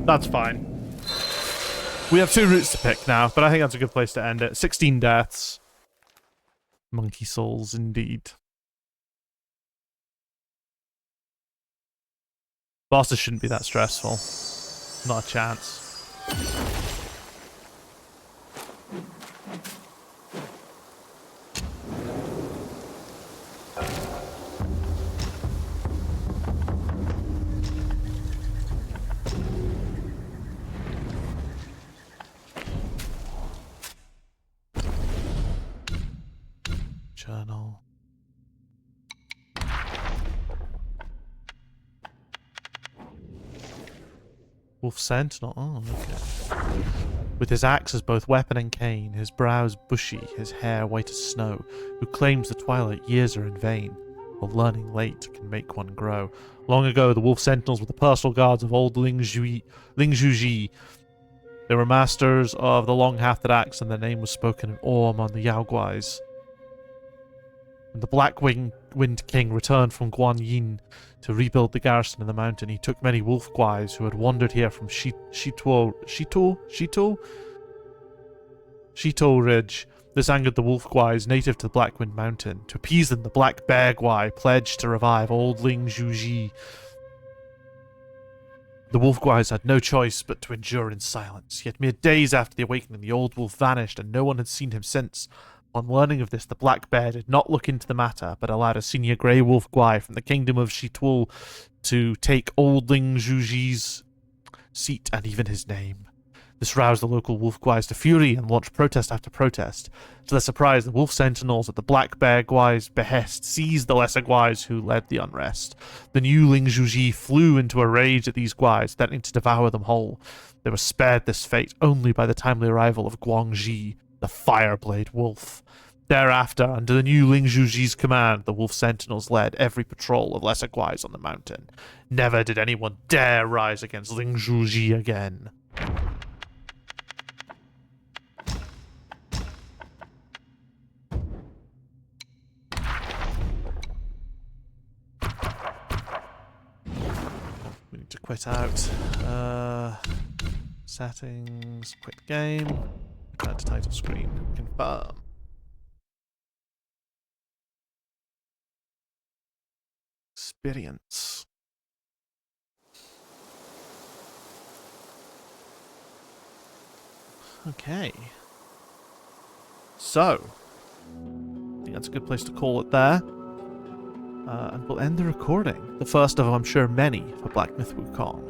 That's fine. We have 2 routes to pick now, but I think that's a good place to end it. 16 deaths. Monkey souls, indeed. Bosses shouldn't be that stressful. Not a chance. Journal. Wolf Sentinel. Oh, okay. With his axe as both weapon and cane, his brows bushy, his hair white as snow, who claims the twilight years are in vain, while learning late can make one grow. Long ago, the Wolf Sentinels were the personal guards of old Ling Zhuji. They were masters of the long-hafted axe, and their name was spoken in awe among the Yaoguais. When the Black-Winged King returned from Guanyin to rebuild the garrison in the mountain, he took many wolf guais who had wandered here from Shito Ridge. This angered the wolf guais native to the Black-Wind Mountain. To appease them, the Black Bear Guai pledged to revive old Ling Zhuji. The wolf guais had no choice but to endure in silence. Yet mere days after the awakening, the old wolf vanished, and no one had seen him since. On learning of this, the Black Bear did not look into the matter, but allowed a senior Grey Wolf Guai from the kingdom of Shitul to take old Ling Zhuji's seat and even his name. This roused the local Wolf Guais to fury and launched protest after protest. To their surprise, the Wolf Sentinels at the Black Bear Guai's behest seized the lesser Guais who led the unrest. The new Ling Zhuji flew into a rage at these Guais, threatening to devour them whole. They were spared this fate only by the timely arrival of Guangji, the Fireblade Wolf. Thereafter, under the new Ling Zhuji's command, the Wolf Sentinels led every patrol of lesser Guais on the mountain. Never did anyone dare rise against Ling Zhuji again. We need to quit out. Settings, quit game. Return to title screen. Confirm. Experience. Okay. So, I think that's a good place to call it there. And we'll end the recording. The first of, I'm sure, many for Black Myth Wukong.